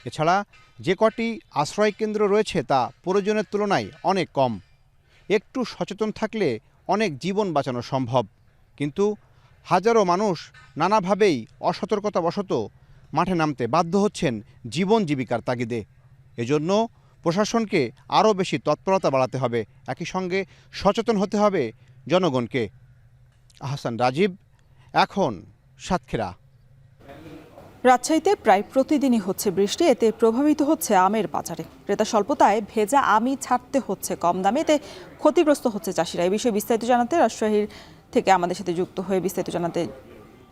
এছাড়া যে কটি আশ্রয় কেন্দ্র রয়েছে তা প্রয়োজনের তুলনায় অনেক কম। একটু সচেতন থাকলে অনেক জীবন বাঁচানো সম্ভব, কিন্তু হাজারো মানুষ নানাভাবেই অসতর্কতাবশত মাঠে নামতে বাধ্য হচ্ছেন জীবন জীবিকার তাগিদে। এজন্য প্রশাসনকে আরও বেশি তৎপরতা বাড়াতে হবে, একই সঙ্গে সচেতন হতে হবে জনগণকে। আহসান রাজীব, এখন সাতক্ষীরা। রাজশাহীতে প্রায় প্রতিদিনই হচ্ছে বৃষ্টি, এতে প্রভাবিত হচ্ছে আমের বাজারে। ক্রেতা স্বল্পতায় ভেজা আমই ছাড়তে হচ্ছে কম দামে, এতে ক্ষতিগ্রস্ত হচ্ছে চাষিরা। এই বিষয়ে বিস্তারিত জানাতে রাজশাহীর থেকে আমাদের সাথে যুক্ত হয়ে বিস্তারিত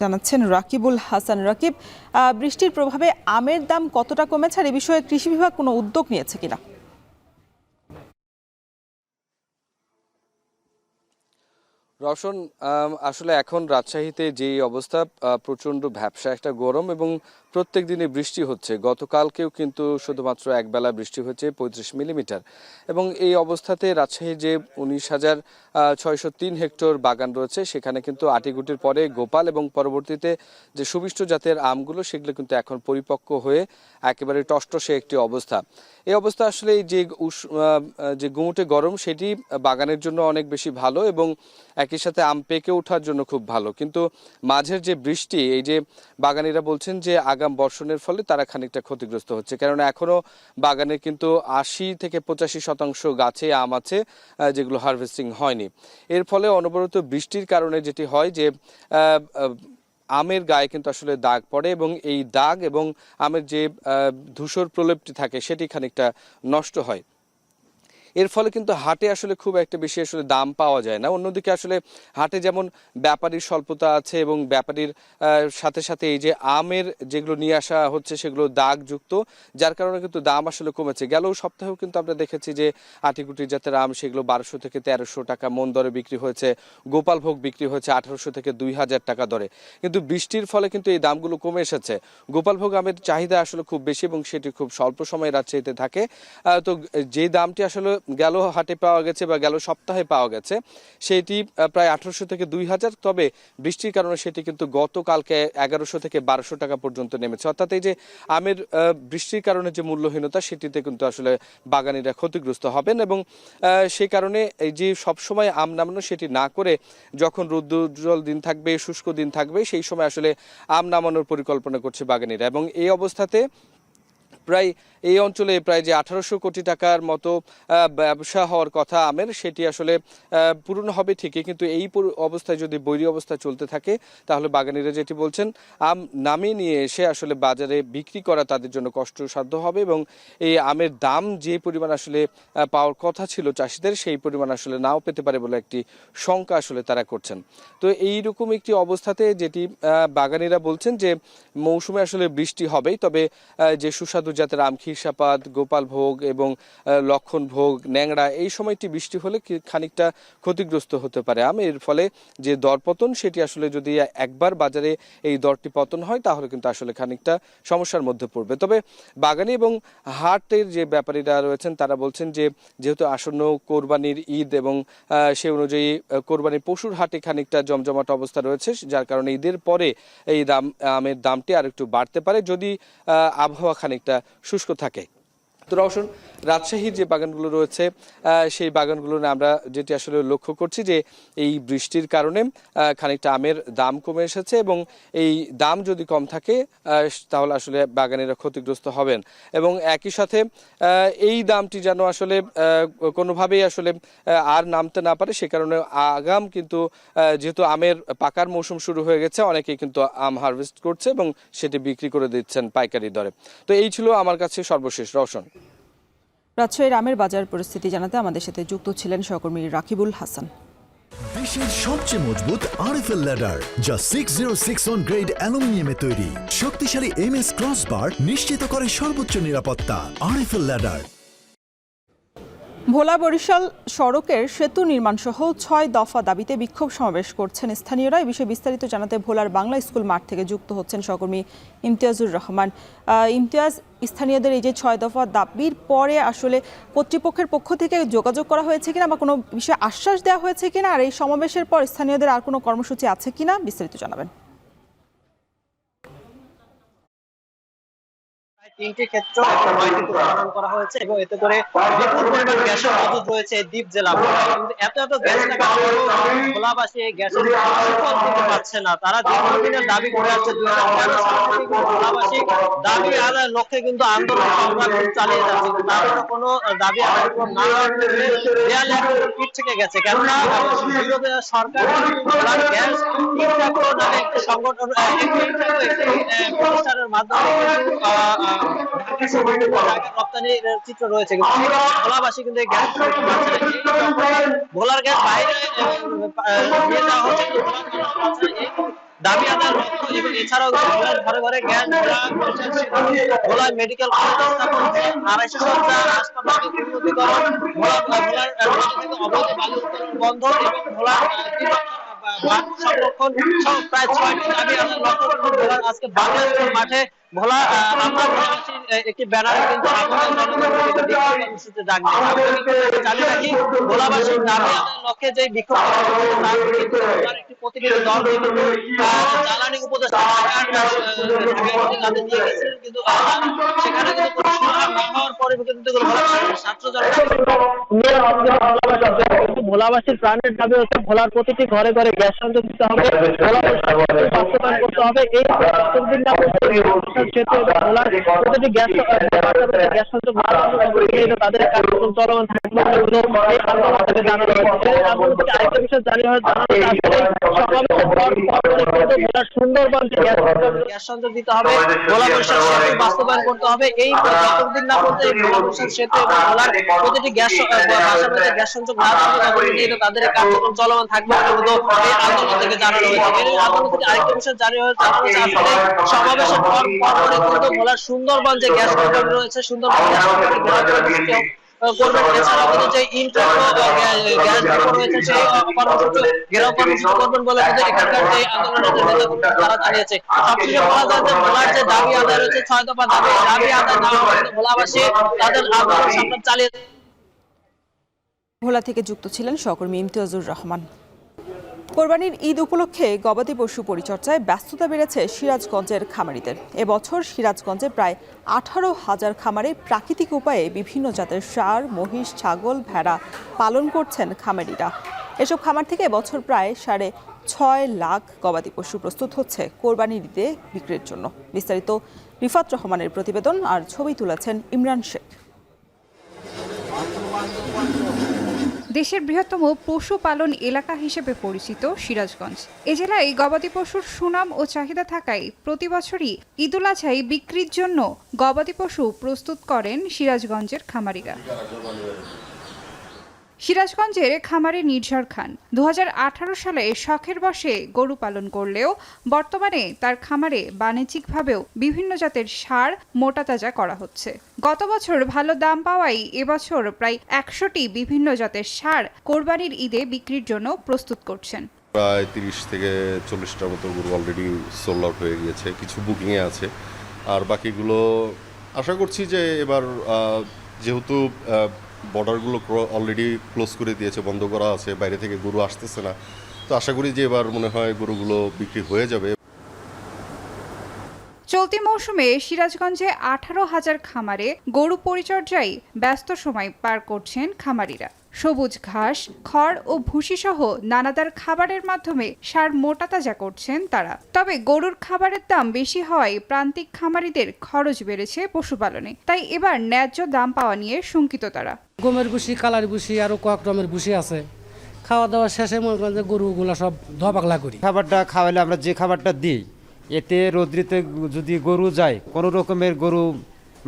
জানাচ্ছেন রাকিবুল হাসান। রাকিব, বৃষ্টির প্রভাবে আমের দাম কতটা কমেছে আর এ বিষয়ে কৃষি বিভাগ কোনো উদ্যোগ নিয়েছে কিনা? রওশন, আসলে এখন রাজশাহীতে যেই অবস্থা, প্রচণ্ড ভ্যাপসা একটা গরম এবং প্রত্যেক দিনে বৃষ্টি হচ্ছে। গতকালকেও কিন্তু শুধুমাত্র একবেলা বৃষ্টি হচ্ছে 35 মিলিমিটার। এবং এই অবস্থাতে রাজশাহীর যে 19,603 হেক্টর বাগান রয়েছে, সেখানে কিন্তু আটিগুটির পরে গোপাল এবং পরবর্তীতে যে সুমিষ্ট জাতের আমগুলো, সেগুলো কিন্তু এখন পরিপক্ক হয়ে একেবারে টসটসে একটি অবস্থা। এই অবস্থা আসলে যে গুমুটে গরম, সেটি বাগানের জন্য অনেক বেশি ভালো এবং একই সাথে আম পেকে ওঠার জন্য খুব ভালো। কিন্তু মাঝের যে বৃষ্টি, এই যে বাগানিরা বলছেন যে আগাম বর্ষণের ফলে তারা খানিকটা ক্ষতিগ্রস্ত হচ্ছে, কেননা এখনো বাগানে কিন্তু 80 থেকে 85% গাছে আম আছে যেগুলো হারভেস্টিং হয়নি। এর ফলে অনবরত বৃষ্টির কারণে যেটি হয় যে আমের গায়ে কিন্তু আসলে দাগ পড়ে এবং এই দাগ এবং আমের যে ধূসর প্রলেপটি থাকে সেটি খানিকটা নষ্ট হয়। এর ফলে কিন্তু হাটে আসলে খুব একটা বেশি আসলে দাম পাওয়া যায় না। অন্যদিকে আসলে হাটে যেমন ব্যাপারীর স্বল্পতা আছে এবং ব্যাপারীর সাথে সাথে এই যে আমের যেগুলো নিয়ে আসা হচ্ছে সেগুলো দাগযুক্ত, যার কারণে কিন্তু দাম আসলে কমেছে। গেল সপ্তাহেও কিন্তু আমরা দেখেছি যে আটিকুটি জাতের আম সেগুলো 1200 থেকে 1300 টাকা মন দরে বিক্রি হয়েছে। গোপালভোগ বিক্রি হয়েছে 1800 থেকে 2000 টাকা দরে। কিন্তু বৃষ্টির ফলে কিন্তু এই দামগুলো কমে এসেছে। গোপালভোগ আমের চাহিদা আসলে খুব বেশি এবং সেটি খুব স্বল্প সময় রাজশাহীতে থাকে। তো যে দামটি আসলে গেল হাটে পাওয়া গেছে বা গেল সপ্তাহে পাওয়া গেছে সেটি প্রায় 1800 থেকে 2000, তবে বৃষ্টির কারণে সেটি কিন্তু গতকালকে 1100 থেকে 1200 টাকা পর্যন্ত নেমেছে। অর্থাৎ এই যে আমের বৃষ্টির কারণে যে মূল্যহীনতা সেটিতে কিন্তু আসলে বাগানিরা ক্ষতিগ্রস্ত হবেন, এবং সেই কারণে এই যে সবসময় আম নামানো সেটি না করে যখন রৌদ্রোজ্জ্বল দিন থাকবে, শুষ্ক দিন থাকবে, সেই সময় আসলে আম নামানোর পরিকল্পনা করছে বাগানিরা। এবং এই অবস্থাতে প্রায় এই অঞ্চলে প্রায় যে 1800 কোটি টাকার মতো ব্যবসা হওয়ার কথা আমের, সেটি আসলে পূরণ হবে ঠিকই, কিন্তু এই অবস্থায় যদি বৈরী অবস্থা চলতে থাকে তাহলে বাগানিরা যেটি বলছেন আম নামিয়ে নিয়ে এসে আসলে বাজারে বিক্রি করা তাদের জন্য কষ্টসাধ্য হবে, এবং এই আমের দাম যে পরিমাণ আসলে পাওয়ার কথা ছিল চাষিদের সেই পরিমাণ আসলে নাও পেতে পারে বলে একটি শঙ্কা আসলে তারা করছেন। তো এইরকম একটি অবস্থাতে যেটি বাগানিরা বলছেন যে মৌসুমে আসলে বৃষ্টি হবেই, তবে যে সুস্বাদু জাতের আম খিরসাপাত, গোপাল ভোগ এবং লক্ষণ ভোগ, ন্যাংড়া, এই সময়টি বৃষ্টি হলে খানিকটা ক্ষতিগ্রস্ত হতে পারে আম। এর ফলে যে দরপতন সেটি আসলে যদি একবার বাজারে এই দরটি পতন হয় তাহলে কিন্তু আসলে খানিকটা সমস্যার মধ্যে পড়বে। তবে বাগানি এবং হাটের যে ব্যাপারীরা রয়েছেন তারা বলছেন যে যেহেতু আসন্ন কোরবানির ঈদ এবং সে অনুযায়ী কোরবানির পশুর হাটে খানিকটা জমজমাট অবস্থা রয়েছে, যার কারণে ঈদের পরে এই আমের দামটি আর একটু বাড়তে পারে যদি আবহাওয়া খানিকটা শুষ্ক থাকে। তো রওশন, রাজশাহীর যে বাগানগুলো রয়েছে সেই বাগানগুলো আমরা যেটি আসলে লক্ষ্য করছি যে এই বৃষ্টির কারণে খানিকটা আমের দাম কমে এসেছে, এবং এই দাম যদি কম থাকে তাহলে আসলে বাগানিরা ক্ষতিগ্রস্ত হবেন, এবং একই সাথে এই দামটি যেন আসলে কোনোভাবেই আসলে আর নামতে না পারে, সে কারণে আগাম কিন্তু যেহেতু আমের পাকার মৌসুম শুরু হয়ে গেছে, অনেকেই কিন্তু আম হারভেস্ট করছে এবং সেটি বিক্রি করে দিচ্ছেন পাইকারি দরে। তো এই ছিল আমার কাছে সর্বশেষ। রওশন, রাজশাহীর আমের বাজার পরিস্থিতি জানাতে আমাদের সাথে যুক্ত ছিলেন সহকর্মী রাকিবুল হাসান। দেশের সবচেয়ে মজবুত আরএফএল ল্যাডার, যা 6061 গ্রেড অ্যালুমিনিয়ামে তৈরি। শক্তিশালী এমএস ক্রসবার নিশ্চিত করে সর্বোচ্চ নিরাপত্তা। RFL ladder. ভোলা বরিশাল সড়কের সেতু নির্মাণ সহ 6 দফা দাবিতে বিক্ষোভ সমাবেশ করছেন স্থানীয়রা। এই বিষয়ে বিস্তারিত জানাতে ভোলার বাংলা স্কুল মাঠ থেকে যুক্ত হচ্ছেন সহকর্মী ইমতিয়াজুর রহমান। ইমতিয়াজ, স্থানীয়দের এই যে 6 দফা দাবির পরে আসলে কর্তৃপক্ষের পক্ষ থেকে যোগাযোগ করা হয়েছে কিনা বা কোনো বিষয়ে আশ্বাস দেওয়া হয়েছে কিনা, আর এই সমাবেশের পর স্থানীয়দের আর কোনো কর্মসূচি আছে কিনা বিস্তারিত জানাবেন। 3টি ক্ষেত্র 9টি উৎপাদন করা হয়েছে এবং এতে করে বিপুল পরিমাণ গ্যাসের মজুদ রয়েছে দ্বীপ জেলা। কিন্তু এত গ্যাস থাকার পরেও ভোলাবাসী এই গ্যাসের সুফল দিতে পারছে না। তারা দীর্ঘদিনের দাবি করে আসছে। 2013 সাল থেকে ভোলাবাসী দাবি আদায়ের লক্ষ্যে কিন্তু আন্দোলন সংগ্রাম চালিয়ে যাচ্ছে, কিন্তু তারপরে কোনো দাবি আদায় না হওয়ার ক্ষেত্রে দেয়ালে পিঠ থেকে গেছে। কেননা বিরোধী সরকার গ্যাস ইনট্রাকো নামে একটি সংগঠন, প্রতিষ্ঠানের মাধ্যমে রপ্তানির চিত্র রয়েছে, কিন্তু ভোলাবাসী কিন্তু গ্যাস ভোলার গ্যাস বাইরে নিয়ে যাওয়া হচ্ছে দাবি আদায়ের লক্ষ্য। এবং এছাড়াও ঘরে ঘরে গ্যাস ভোলা মেডিকেল কলেজ স্থাপন, 250 শয্যা হাসপাতালের উন্নতিকরণ, ভোলার থেকে অবৈধ বালু উত্তোলন বন্ধ এবং ভোলার সংরক্ষণ সহ প্রায় 6টি দাবি আদায়ের লক্ষ্য ভোলার আজকে বাংলা স্কুল মাঠে ভোলা আমরা ভোলাবাসীর একটি ব্যানারে কিন্তু জানি রাখি ভোলাবাসীর দাবি আদায়ের লক্ষ্যে যে বিক্ষোভ একটি প্রতিনিধি দল জ্বালানি উপদেষ্টা তাদের নিয়ে গেছিলেন, কিন্তু সেখানে কিন্তু কোনো সমাধান না হওয়ার পরে কিন্তু ছাত্র ভোলাবাসীর প্রাণের দাবি হচ্ছে ভোলার প্রতিটি ঘরে ঘরে গ্যাস সংযোগ দিতে হবে, বাস্তবায়ন করতে হবে। এই যতদিন না প্রতিটি গ্যাস সংযোগ তাদের কার্যক্রম চলমান থাকবে জানানো হয়েছে। আরেকটা বিষয় ভোলার সুন্দরবন গ্যাস সংযোগ দিতে হবে, ভোলা বরিশাল সেতু বাস্তবায়ন করতে হবে। এই যতদিন না বলতে ভোলা বরিশাল সেতু এবং ভোলার প্রতিটি গ্যাস সংযোগ না থাকবে তাদের কার্যক্রম চলমান থাকবে বলে এই আন্দোলন থেকে জানানো হয়েছে। এই আন্দোলন থেকে আরেকটা বিষয় জানানো হয়েছে আসলে সমাবেশের পর কিন্তু ভোলার সুন্দরবন যে গ্যাস কোম্পানি রয়েছে, সুন্দরবন গ্যাস কোম্পানি করবেন। এছাড়াও কিন্তু যে ইনট্রাকো গ্যাস ডিপো রয়েছে সেই কর্মসূচি ঘেরাও কর্মসূচি করবেন বলে কিন্তু এখানকার যে আন্দোলনের তারা জানিয়েছে। সবশেষে বলা যায় যে ভোলার যে দাবি আদায় রয়েছে 6 দফা দাবি আদায় না হলে ভোলাবাসী তাদের আন্দোলন সংগ্রাম চালিয়ে ভোলা থেকে যুক্ত ছিলেন সহকর্মী ইমতিয়াজুর রহমান। কোরবানির ঈদ উপলক্ষে গবাদি পশু পরিচর্যায় ব্যস্ততা বেড়েছে সিরাজগঞ্জের খামারিদের। এবছর সিরাজগঞ্জে প্রায় 18,000 খামারে প্রাকৃতিক উপায়ে বিভিন্ন জাতের ষাঁড়, মহিষ, ছাগল, ভেড়া পালন করছেন খামারিরা। এসব খামার থেকে এবছর প্রায় 6.5 লাখ গবাদি পশু প্রস্তুত হচ্ছে কোরবানির ঈদে বিক্রির জন্য। বিস্তারিত রিফাত রহমানের প্রতিবেদন আর ছবি তুলেছেন ইমরান শেখ। দেশের বৃহত্তম পশুপালন এলাকা হিসেবে পরিচিত সিরাজগঞ্জ। এ জেলায় গবাদি পশুর সুনাম ও চাহিদা থাকায় প্রতি বছরই ঈদুল আজহায় বিক্রির জন্য গবাদি পশু প্রস্তুত করেন সিরাজগঞ্জের খামারিরা। সিরাজগঞ্জের খামারে নির্ঝর খান 2018 সালে শখের বশে গরু পালন করলেও বর্তমানে তার খামারে বাণিজ্যিকভাবেও বিভিন্ন জাতের ষাঁড় মোটাতাজা করা হচ্ছে। গত বছর ভালো দাম পাওয়ায় এবছর প্রায় 100টি বিভিন্ন জাতের ষাঁড় কোরবানির ঈদে বিক্রির জন্য প্রস্তুত করছেন। প্রায় 30 থেকে 40টার মতো গরু অলরেডি সোল্ড আউট হয়ে গিয়েছে, কিছু বুকিংয়ে আছে, আর বাকিগুলো আশা করছি যে এবার যেহেতু বর্ডারগুলো অলরেডি ক্লোজ করে দিয়েছে, বন্ধ করা আছে, বাইরে থেকে গরু আসতেছে না, তো আশা করি যে এবার মনে হয় গরুগুলো বিক্রি হয়ে যাবে। চলতি মৌসুমে সিরাজগঞ্জে 18,000 খামারে গরু পরিচর্যায় ব্যস্ত সময় পার করছেন খামারিরা। সবুজ ঘাস, খড় ও ভুসি সহ নানাদার খাবারের মাধ্যমে ষাঁড় মোটাতাজা করছেন তারা। তবে গরুর খাবারের দাম বেশি হওয়ায় প্রান্তিক খামারিদের খরচ বেড়েছে পশুপালনে, তাই এবার ন্যায্য দাম পাওয়া নিয়ে শঙ্কিত তারা। গমের ভুসি, কালার ভুসি, আরো কয়েক রকমের ভুসি আছে। খাওয়া দাওয়া শেষে মনে করেন যে গরুগুলা সব ধোয়া পাগলা করি। খাবারটা খাওয়ালে আমরা যে খাবারটা দিই, এতে রোদ্রিতে যদি গরু যায় কোনো রকমের গরু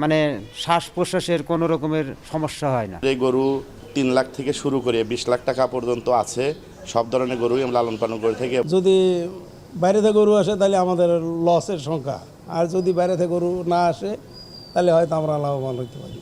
মানে শ্বাস প্রশ্বাসের কোনো রকমের সমস্যা হয় না। এই গরু 3 লাখ থেকে শুরু করে 20 লাখ টাকা পর্যন্ত আছে, সব ধরনের গরুই আমরা লালন পালন করে থাকি। যদি বাইরে থেকে গরু আসে তাহলে আমাদের লসের সংখ্যা, আর যদি বাইরে থেকে গরু না আসে তাহলে হয়তো আমরা লাভবান হতে পারি।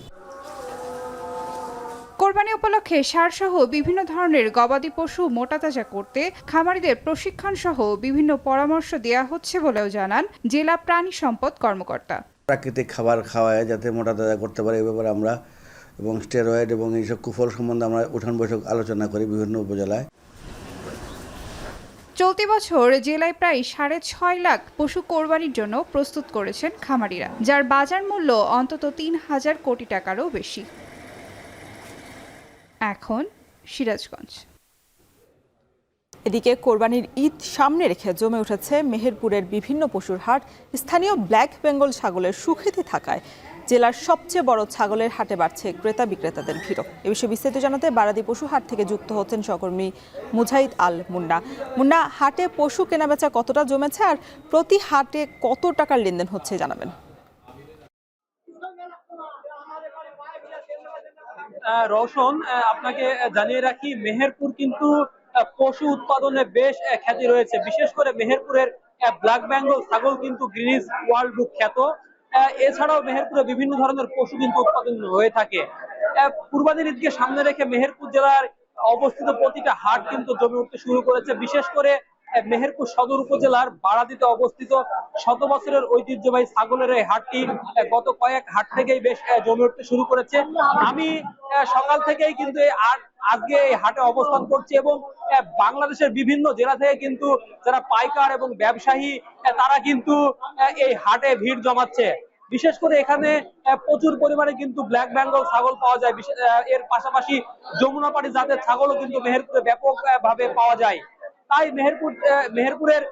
কোরবানি উপলক্ষে ষাঁড় সহ বিভিন্ন ধরনের গবাদি পশু মোটাতাজা করতে খামারিদের প্রশিক্ষণ সহ বিভিন্ন পরামর্শ দেওয়া হচ্ছে বলেও জানান জেলা প্রাণী সম্পদ কর্মকর্তা। প্রাকৃতিক খাবার খাওয়ায় যাতে মোটাতাজা করতে পারে এই ব্যাপারে আমরা এবং স্টেরয়েড এবং এইসব কুফল সম্বন্ধে আমরা উঠান বৈঠক আলোচনা করি বিভিন্ন উপজেলায়। চলতি বছর জেলায় প্রায় 6.5 লাখ পশু কোরবানির জন্য প্রস্তুত করেছেন খামারিরা, যার বাজার মূল্য অন্তত 3,000 কোটি টাকারও বেশি। এখন সিরাজগঞ্জ। এদিকে কোরবানির ঈদ সামনে রেখে জমে উঠেছে মেহেরপুরের বিভিন্ন পশুর হাট। স্থানীয় ব্ল্যাক বেঙ্গল ছাগলের সুখ্যাতি থাকায় জেলার সবচেয়ে বড় ছাগলের হাটে বাড়ছে ক্রেতা বিক্রেতাদের ভিড়। এ বিষয়ে বিস্তারিত জানাতে বারাদি পশু হাট থেকে যুক্ত হচ্ছেন সহকর্মী মুজাহিদ আল মুন্না। মুন্না, হাটে পশু কেনাবেচা কতটা জমেছে আর প্রতি হাটে কত টাকার লেনদেন হচ্ছে জানাবেন। রওশন, আপনাকে জানিয়ে রাখি মেহেরপুর কিন্তু পশু উৎপাদনে বেশ খ্যাতি রয়েছে। বিশেষ করে মেহেরপুরের ব্ল্যাক বেঙ্গল ছাগল কিন্তু গ্রিনিজ ওয়ার্ল্ড বুক খ্যাত। এছাড়াও মেহেরপুরে বিভিন্ন ধরনের পশু কিন্তু উৎপাদন হয়ে থাকে। কুরবানির ঈদকে সামনে রেখে মেহেরপুর জেলার অবস্থিত প্রতিটা হাট কিন্তু জমে উঠতে শুরু করেছে। বিশেষ করে মেহেরপুর সদর উপজেলার বারাদিতে অবস্থিত 100 বছরের ঐতিহ্যবাহী ছাগলের এই হাটটি গত কয়েক হাট থেকেই বেশ জমে উঠতে শুরু করেছে। আমি সকাল থেকেই কিন্তু আজকে এই হাটে অবস্থান করছি এবং বাংলাদেশের বিভিন্ন জেলা থেকে কিন্তু যারা পাইকার এবং ব্যবসায়ী তারা কিন্তু এই হাটে ভিড় জমাচ্ছে। বিশেষ করে এখানে প্রচুর পরিমাণে কিন্তু ব্ল্যাক বেঙ্গল ছাগল পাওয়া যায়। এর পাশাপাশি যমুনাপাড়ি জাতের ছাগলও কিন্তু মেহেরপুরে ব্যাপকভাবে পাওয়া যায়। তাই মেহেরপুরের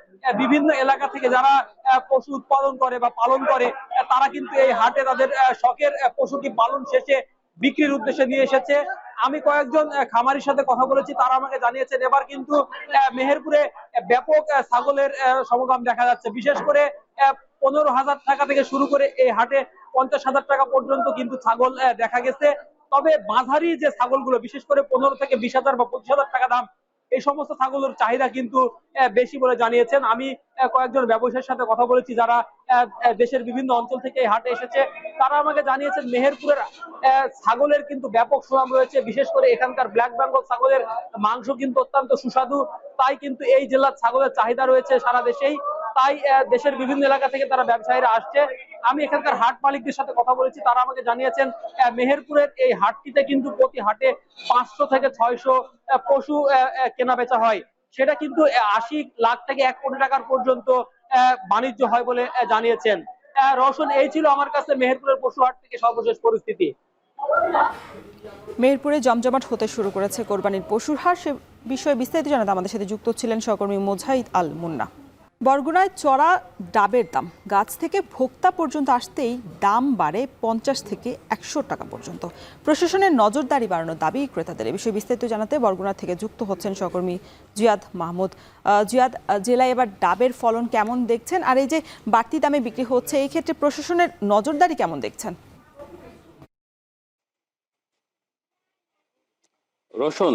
বিভিন্ন এলাকা থেকে যারা পশু উৎপাদন করে বা পালন করে তারা কিন্তু এই হাটে তাদের শখের পশুটি পালন শেষে বিক্রির উদ্দেশ্যে নিয়ে এসেছে। আমি কয়েকজন খামারির সাথে কথা বলেছি, তারা আমাকে জানিয়েছেন এবার কিন্তু মেহেরপুরে ব্যাপক ছাগলের সমাগম দেখা যাচ্ছে। বিশেষ করে 15,000 টাকা থেকে শুরু করে এই হাটে 50,000 টাকা পর্যন্ত কিন্তু ছাগল দেখা গেছে। তবে মাঝারি যে ছাগলগুলো বিশেষ করে 15 থেকে 20,000 বা 25,000 টাকা দাম, এই সমস্ত ছাগলের চাহিদা কিন্তু বেশি বলে জানিয়েছেন। আমি কয়েকজন ব্যবসায়ীর সাথে কথা বলেছি যারা দেশের বিভিন্ন অঞ্চল থেকে এই হাটে এসেছে, তারা আমাকে জানিয়েছেন মেহেরপুরের ছাগলের কিন্তু ব্যাপক সুনাম রয়েছে। বিশেষ করে এখানকার ব্ল্যাক বেঙ্গল ছাগলের মাংস কিন্তু অত্যন্ত সুস্বাদু, তাই কিন্তু এই জেলার ছাগলের চাহিদা রয়েছে সারা দেশেই। তাই দেশের বিভিন্ন এলাকা থেকে তারা ব্যবসায়ীরা আসছে। আমি এখানকার হাট মালিকদের সাথে কথা বলেছি, তারা আমাকে জানিয়েছেন মেহেরপুরের এই হাটটিতে কিন্তু প্রতি হাটে 500 থেকে 600 পশু কেনা বেচা হয়। সেটা কিন্তু 80 লাখ থেকে 1 কোটি টাকার পর্যন্ত বাণিজ্য হয় বলে জানিয়েছেন। রওশন, এই ছিল আমার কাছে মেহেরপুরের পশু হাট থেকে সর্বশেষ পরিস্থিতি। মেহেরপুরে জমজমাট হতে শুরু করেছে কোরবানির পশুর হাট। সে বিষয়ে বিস্তারিত জানাতে আমাদের সাথে যুক্ত ছিলেন সহকর্মী মোজাহিদ আল মুন্না। বরগুনায় চড়া ডাবের দাম, গাছ থেকে ভোক্তা পর্যন্ত আসতেই দাম বাড়ে 50 থেকে 100 টাকা পর্যন্ত। প্রশাসনের নজরদারি বাড়ানোর দাবি ক্রেতাদের। এই বিষয়ে বিস্তারিত জানাতে বরগুনা থেকে যুক্ত হচ্ছেন সহকর্মী জিয়াদ মাহমুদ। জিয়াদ, জেলায় এবার ডাবের ফলন কেমন দেখছেন, আর এই যে বাড়তি দামে বিক্রি হচ্ছে এই ক্ষেত্রে প্রশাসনের নজরদারি কেমন দেখছেন? রোশন,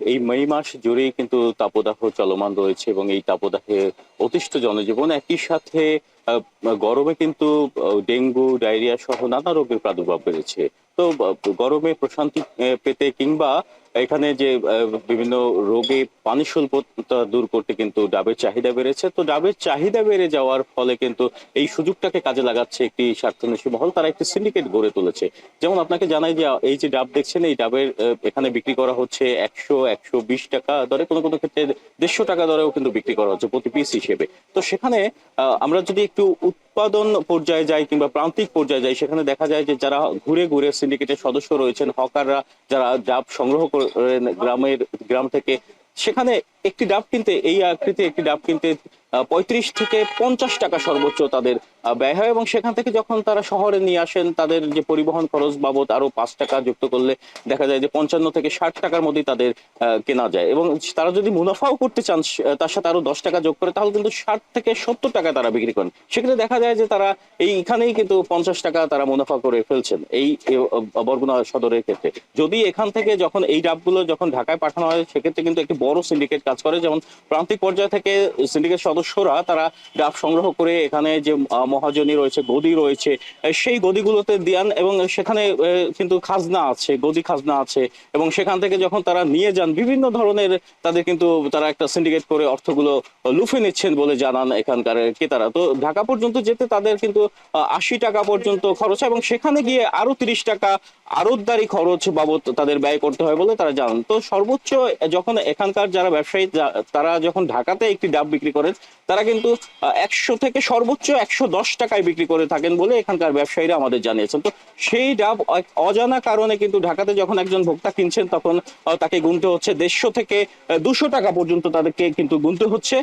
এই মে মাস জুড়েই কিন্তু তাপদাহ চলমান রয়েছে এবং এই তাপদাহে অতিষ্ঠ জনজীবন, একই সাথে গরমে কিন্তু ডেঙ্গু, ডায়রিয়া সহ নানা রোগের প্রাদুর্ভাব বেড়েছে। তো গরমে প্রশান্তি পেতে কিংবা এখানে যে বিভিন্ন রোগে পানি স্বল্পতা দূর করতে কিন্তু ডাবের চাহিদা বেড়েছে। তো ডাবের চাহিদা বেড়ে যাওয়ার ফলে কিন্তু এই সুযোগটাকে কাজে লাগাচ্ছে একটি স্বার্থান্বেষী মহল। তারা একটি সিন্ডিকেট গড়ে তুলেছে। যেমন আপনাকে জানাই যে এই যে ডাব দেখছেন, এই ডাবের এখানে বিক্রি করা হচ্ছে 100-120 টাকা দরে, কোনো কোনো ক্ষেত্রে 150 টাকা দরেও কিন্তু বিক্রি করা হচ্ছে প্রতি পিস হিসেবে। তো সেখানে আমরা যদি একটু উৎপাদন পর্যায়ে যাই কিংবা প্রান্তিক পর্যায়ে যাই, সেখানে দেখা যায় যে যারা ঘুরে ঘুরে সিন্ডিকেটের সদস্য রয়েছেন, হকাররা যারা ডাব সংগ্রহ করেন গ্রাম থেকে, সেখানে একটি ডাব কিনতে, এই আকৃতি একটি ডাব কিনতে 35 থেকে 50 টাকা সর্বোচ্চ তাদের ব্যয় হয় এবং সেখান থেকে যখন তারা শহরে নিয়ে আসেন, তাদের যে পরিবহন খরচ বাবদ আরো 5 টাকা যুক্ত করলে দেখা যায় যে 55 থেকে 60 টাকার মধ্যেই তাদের কেনা যায়। এবং তারা যদি মুনাফাও করতে চান, তার সাথে আরো 10 টাকা যোগ করে, তাহলে কিন্তু 60 থেকে 70 টাকা তারা বিক্রি করেন। সেক্ষেত্রে দেখা যায় যে তারা এইখানেই কিন্তু 50 টাকা তারা মুনাফা করে ফেলছেন এই বরগুনা সদরের ক্ষেত্রে। যদি এখান থেকে যখন এই ডাবগুলো যখন ঢাকায় পাঠানো হয়, সেক্ষেত্রে কিন্তু একটি বড় সিন্ডিকেট কাজ করে। যেমন প্রান্তিক পর্যায় থেকে সিন্ডিকেট সদস্যরা তারা ডাব সংগ্রহ করে এখানে যে মহাজনী রয়েছে, গদি রয়েছে, সেই গদিগুলোতে দেন এবং সেখানে কিন্তু খাজনা আছে, গদি খাজনা আছে এবং সেখান থেকে যখন তারা নিয়ে যান, বিভিন্ন ধরনের তাদের কিন্তু তারা একটা সিন্ডিকেট করে অর্থগুলো লুফে নিচ্ছেন বলে জানান এখানকার ক্রেতারা। তো ঢাকা পর্যন্ত যেতে তাদের কিন্তু 80 টাকা পর্যন্ত খরচ এবং সেখানে গিয়ে আরো 30 টাকা আড়তদারি খরচ বাবদ তাদের ব্যয় করতে হয় বলে তারা জানান। তো সর্বোচ্চ যখন এখানকার যারা ব্যবসায়ী তারা যখন ঢাকাতে একটি ডাব বিক্রি করেন, তারা কিন্তু 100 থেকে সর্বোচ্চ 110 টাকায় বিক্রি করে থাকেন বলে এখানকার ব্যবসায়ীরা আমাদের জানিয়েছেন। তো সেই ডাব অজানা কারণে কিন্তু ঢাকাতে যখন একজন ভোক্তা কিনছেন, তখন তাকে গুনতে হচ্ছে 150 থেকে 200 টাকা পর্যন্ত তাদেরকে কিন্তু গুনতে হচ্ছে।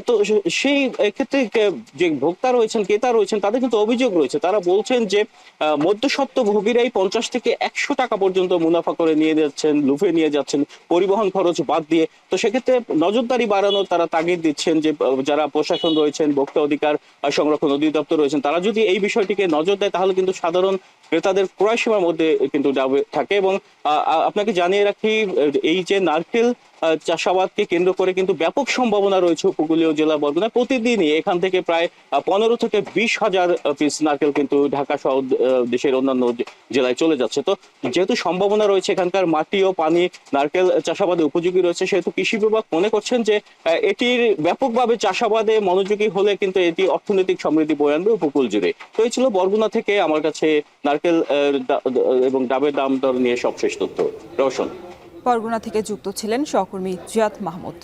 তো সেই ক্ষেত্রে যে ভোক্তা রয়েছেন, ক্রেতা রয়েছেন, তাদের কিন্তু অভিযোগ রয়েছে। তারা বলছেন যে মধ্যস্বত্ব ভোগীরাই 50 থেকে 100 টাকা পর্যন্ত মুনাফা করে নিয়ে যাচ্ছেন, লুফে নিয়ে যাচ্ছেন পরিবহন খরচ বাদ দিয়ে। তো সেক্ষেত্রে নজরদারি বাড়ানোর তারা তাগিদ দিচ্ছেন যে যারা প্রশাসন রয়েছেন, ভোক্তা অধিকার সংরক্ষণ অধিদপ্তর রয়েছেন, তারা যদি এই বিষয়টিকে নজর দেয়, তাহলে কিন্তু সাধারণ ক্রেতাদের ক্রয় সীমার মধ্যে কিন্তু ডাবে থাকে। এবং আপনাকে জানিয়ে রাখি, এই যে নারকেল চাষাবাদকে কেন্দ্র করে কিন্তু ব্যাপক সম্ভাবনা রয়েছে উপকূলীয় জেলা বরগুনায়। প্রতিদিনই এখান থেকে প্রায় 15 থেকে 20 হাজার পিস নারকেল কিন্তু ঢাকা সহ দেশের অন্যান্য জেলায় চলে যাচ্ছে। তো যেহেতু সম্ভাবনা রয়েছে, এখানকার মাটি ও পানি নারকেল চাষাবাদে উপযোগী রয়েছে, সেহেতু কৃষি বিভাগ মনে করছেন যে এটির ব্যাপকভাবে চাষাবাদে মনোযোগী হলে কিন্তু এটি অর্থনৈতিক সমৃদ্ধি বয়ে আনবে উপকূল জুড়ে। তো এই ছিল বরগুনা থেকে আমার কাছে নারকেল এবং ডাবের দাম দর নিয়ে সবশেষ তথ্য। রওশন। বরগুনা থেকে যুক্ত ছিলেন সহকর্মী জিয়াদ মাহমুদ।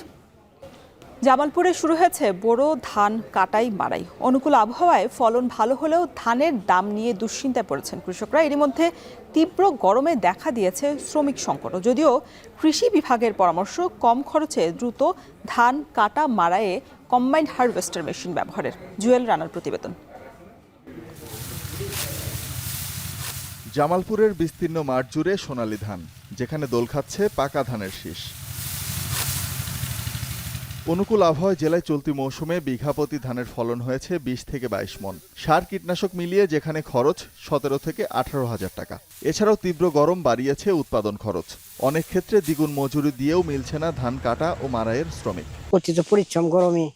জামালপুরে শুরু হয়েছে বোরো ধান কাটাই মারাই। অনুকূল আবহাওয়ায় ফলন ভালো হলেও ধানের দাম নিয়ে দুশ্চিন্তায় পড়েছেন কৃষকরা। এরই মধ্যে তীব্র গরমে দেখা দিয়েছে শ্রমিক সংকট। যদিও কৃষি বিভাগের পরামর্শ কম খরচে দ্রুত ধান কাটা মারাইয়ে কম্বাইন্ড হারভেস্টার মেশিন ব্যবহারের। জুয়েল রানার প্রতিবেদন। জামালপুরের বিস্তীর্ণ মাঠ জুড়ে সোনালী ধান, যেখানে দোল খাচ্ছে পাকা ধানের শীষ। অনুকূল আবহাওয়ায় জেলায় চলতি মৌসুমে বিঘাপতি ধানের ফলন হয়েছে 20 থেকে 22 মন। সার কীটনাশক মিলিয়ে যেখানে খরচ 17 থেকে 18 হাজার টাকা। এছাড়াও তীব্র গরম বাড়িয়েছে উৎপাদন খরচ। অনেক ক্ষেত্রে দ্বিগুণ মজুরি দিয়েও মিলছে না ধান কাটা ও মারাইয়ের শ্রমিক। পরিশ্রম গরমে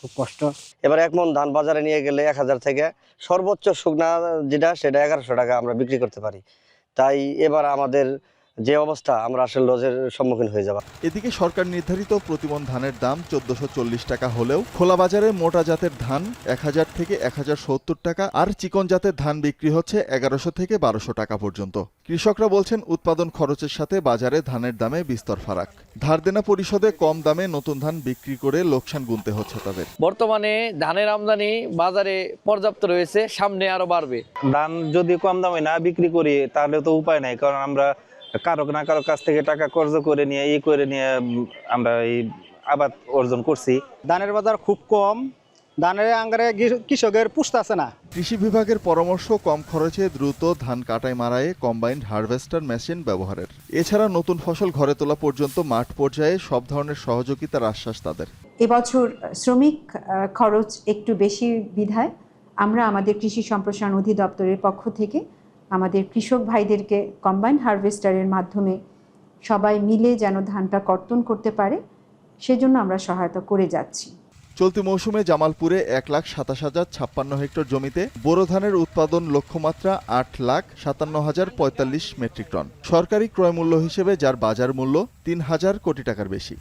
খুব কষ্ট। এবার 1 মন ধান বাজারে নিয়ে গেলে 1000 থেকে সর্বোচ্চ শুকনা যেটা সেটা 1100 টাকা আমরা বিক্রি করতে পারি। তাই এবার আমাদের যে অবস্থা আমরা আসলে লসের সম্মুখীন হয়ে যাব। এদিকে সরকার নির্ধারিত প্রতিমন ধানের দাম 1440 টাকা হলেও খোলা বাজারে মোটা জাতের ধান 1000 থেকে 1070 টাকা আর চিকন জাতের ধান বিক্রি হচ্ছে 1100 থেকে 1200 টাকা পর্যন্ত। কৃষকরা বলছেন উৎপাদন খরচের সাথে বাজারে ধানের দামে বিস্তর ফারাক। ধার দেনা পরিশোধে কম দামে নতুন ধান বিক্রি করে লোকসান গুনতে হচ্ছে তাদের। বর্তমানে ধানের আমদানি বাজারে পর্যাপ্ত রয়েছে, সামনে আরো বাড়বে। ধান যদি কম দামে না বিক্রি করি তাহলে তো উপায় নাই, কারণ আমরা কারো না কারো কাছ থেকে টাকা কর্জ করে নিয়ে আমরা এই আবাদ অর্জন করছি। ধানের বাজার খুব কম, ধানের আঙ্গারে কৃষকের পুষতেছে না। কৃষি বিভাগের পরামর্শ কম খরচে দ্রুত ধান কাটাই মারায়ে কম্বাইন্ড হারভেস্টার মেশিন ব্যবহারের। এছাড়া নতুন ফসল ঘরে তোলা পর্যন্ত মাঠ পর্যায়ে সব ধরনের সহযোগিতার আশ্বাস তাদের। এবছর শ্রমিক খরচ একটু বেশি বিধায় আমরা আমাদের কৃষি সম্প্রসারণ অধিদপ্তরের পক্ষ থেকে আমাদের কৃষক ভাইদেরকে কম্বাইন্ড হারভেস্টারের মাধ্যমে সবাই মিলে যেন ধানটা কর্তন করতে পারে সেজন্য আমরা সহায়তা করে যাচ্ছি। চলতি মৌসুমে জামালপুরে 1,27,056 হেক্টর জমিতে বোরো ধানের উৎপাদন লক্ষ্যমাত্রা 8,57,045 মেট্রিক টন। সরকারি ক্রয় মূল্য হিসেবে যার বাজার মূল্য 3,000 কোটি টাকার বেশি।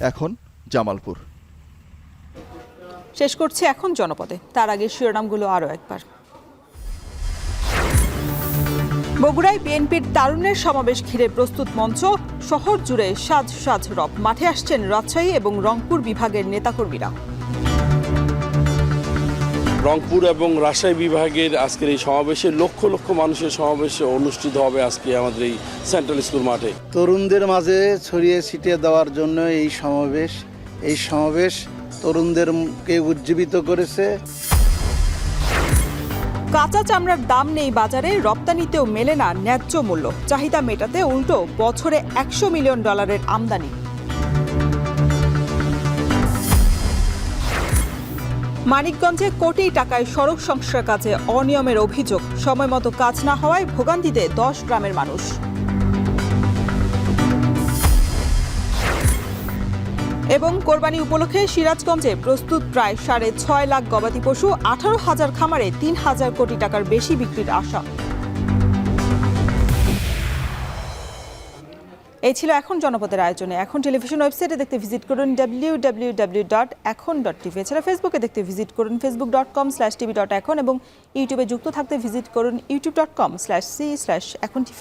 এখন জামালপুর। শেষ করছি এখন জনপদে, তার আগে শিরোনামগুলো আরও একবার। বগুড়ায় বিএনপির তারুণ্যের সমাবেশ ঘিরে প্রস্তুত মঞ্চ, শহর জুড়ে সাজ সাজ রব। মাঠে আসছেন রাজশাহী এবং রংপুর বিভাগের নেতাকর্মীরা। রংপুর এবং রাজশাহী বিভাগের আজকের এই সমাবেশে লক্ষ লক্ষ মানুষের সমাবেশ অনুষ্ঠিত হবে আজকে আমাদের এই সেন্ট্রাল স্কুল মাঠে। তরুণদের মাঝে ছড়িয়ে ছিটিয়ে দেওয়ার জন্য এই সমাবেশ তরুণদেরকে উজ্জীবিত করেছে। কাঁচা চামড়ার দাম নেই বাজারে, রপ্তানিতেও মেলে না ন্যায্য মূল্য। চাহিদা মেটাতে উল্টো বছরে $100 মিলিয়ন আমদানি। মানিকগঞ্জে কোটি টাকায় সড়ক সংস্কার কাজে অনিয়মের অভিযোগ, সময়মতো কাজ না হওয়ায় ভোগান্তিতে 10 গ্রামের মানুষ। এবং কোরবানি উপলক্ষে সিরাজগঞ্জে প্রস্তুত প্রায় 6.5 লাখ গবাদি পশু, 18,000 খামারে 3,000 কোটি টাকার বেশি বিক্রির আশা। এই ছিল এখন জনপদের আয়োজনে। এখন টেলিভিশন ওয়েবসাইটে দেখতে ভিজিট করুন www.ekhon.tv। এছাড়া ফেসবুকে দেখতে ভিজিট করুন facebook.com/tv.ekhon এবং ইউটিউবে যুক্ত থাকতে ভিজিট করুন youtube.com/c/ekhon tv।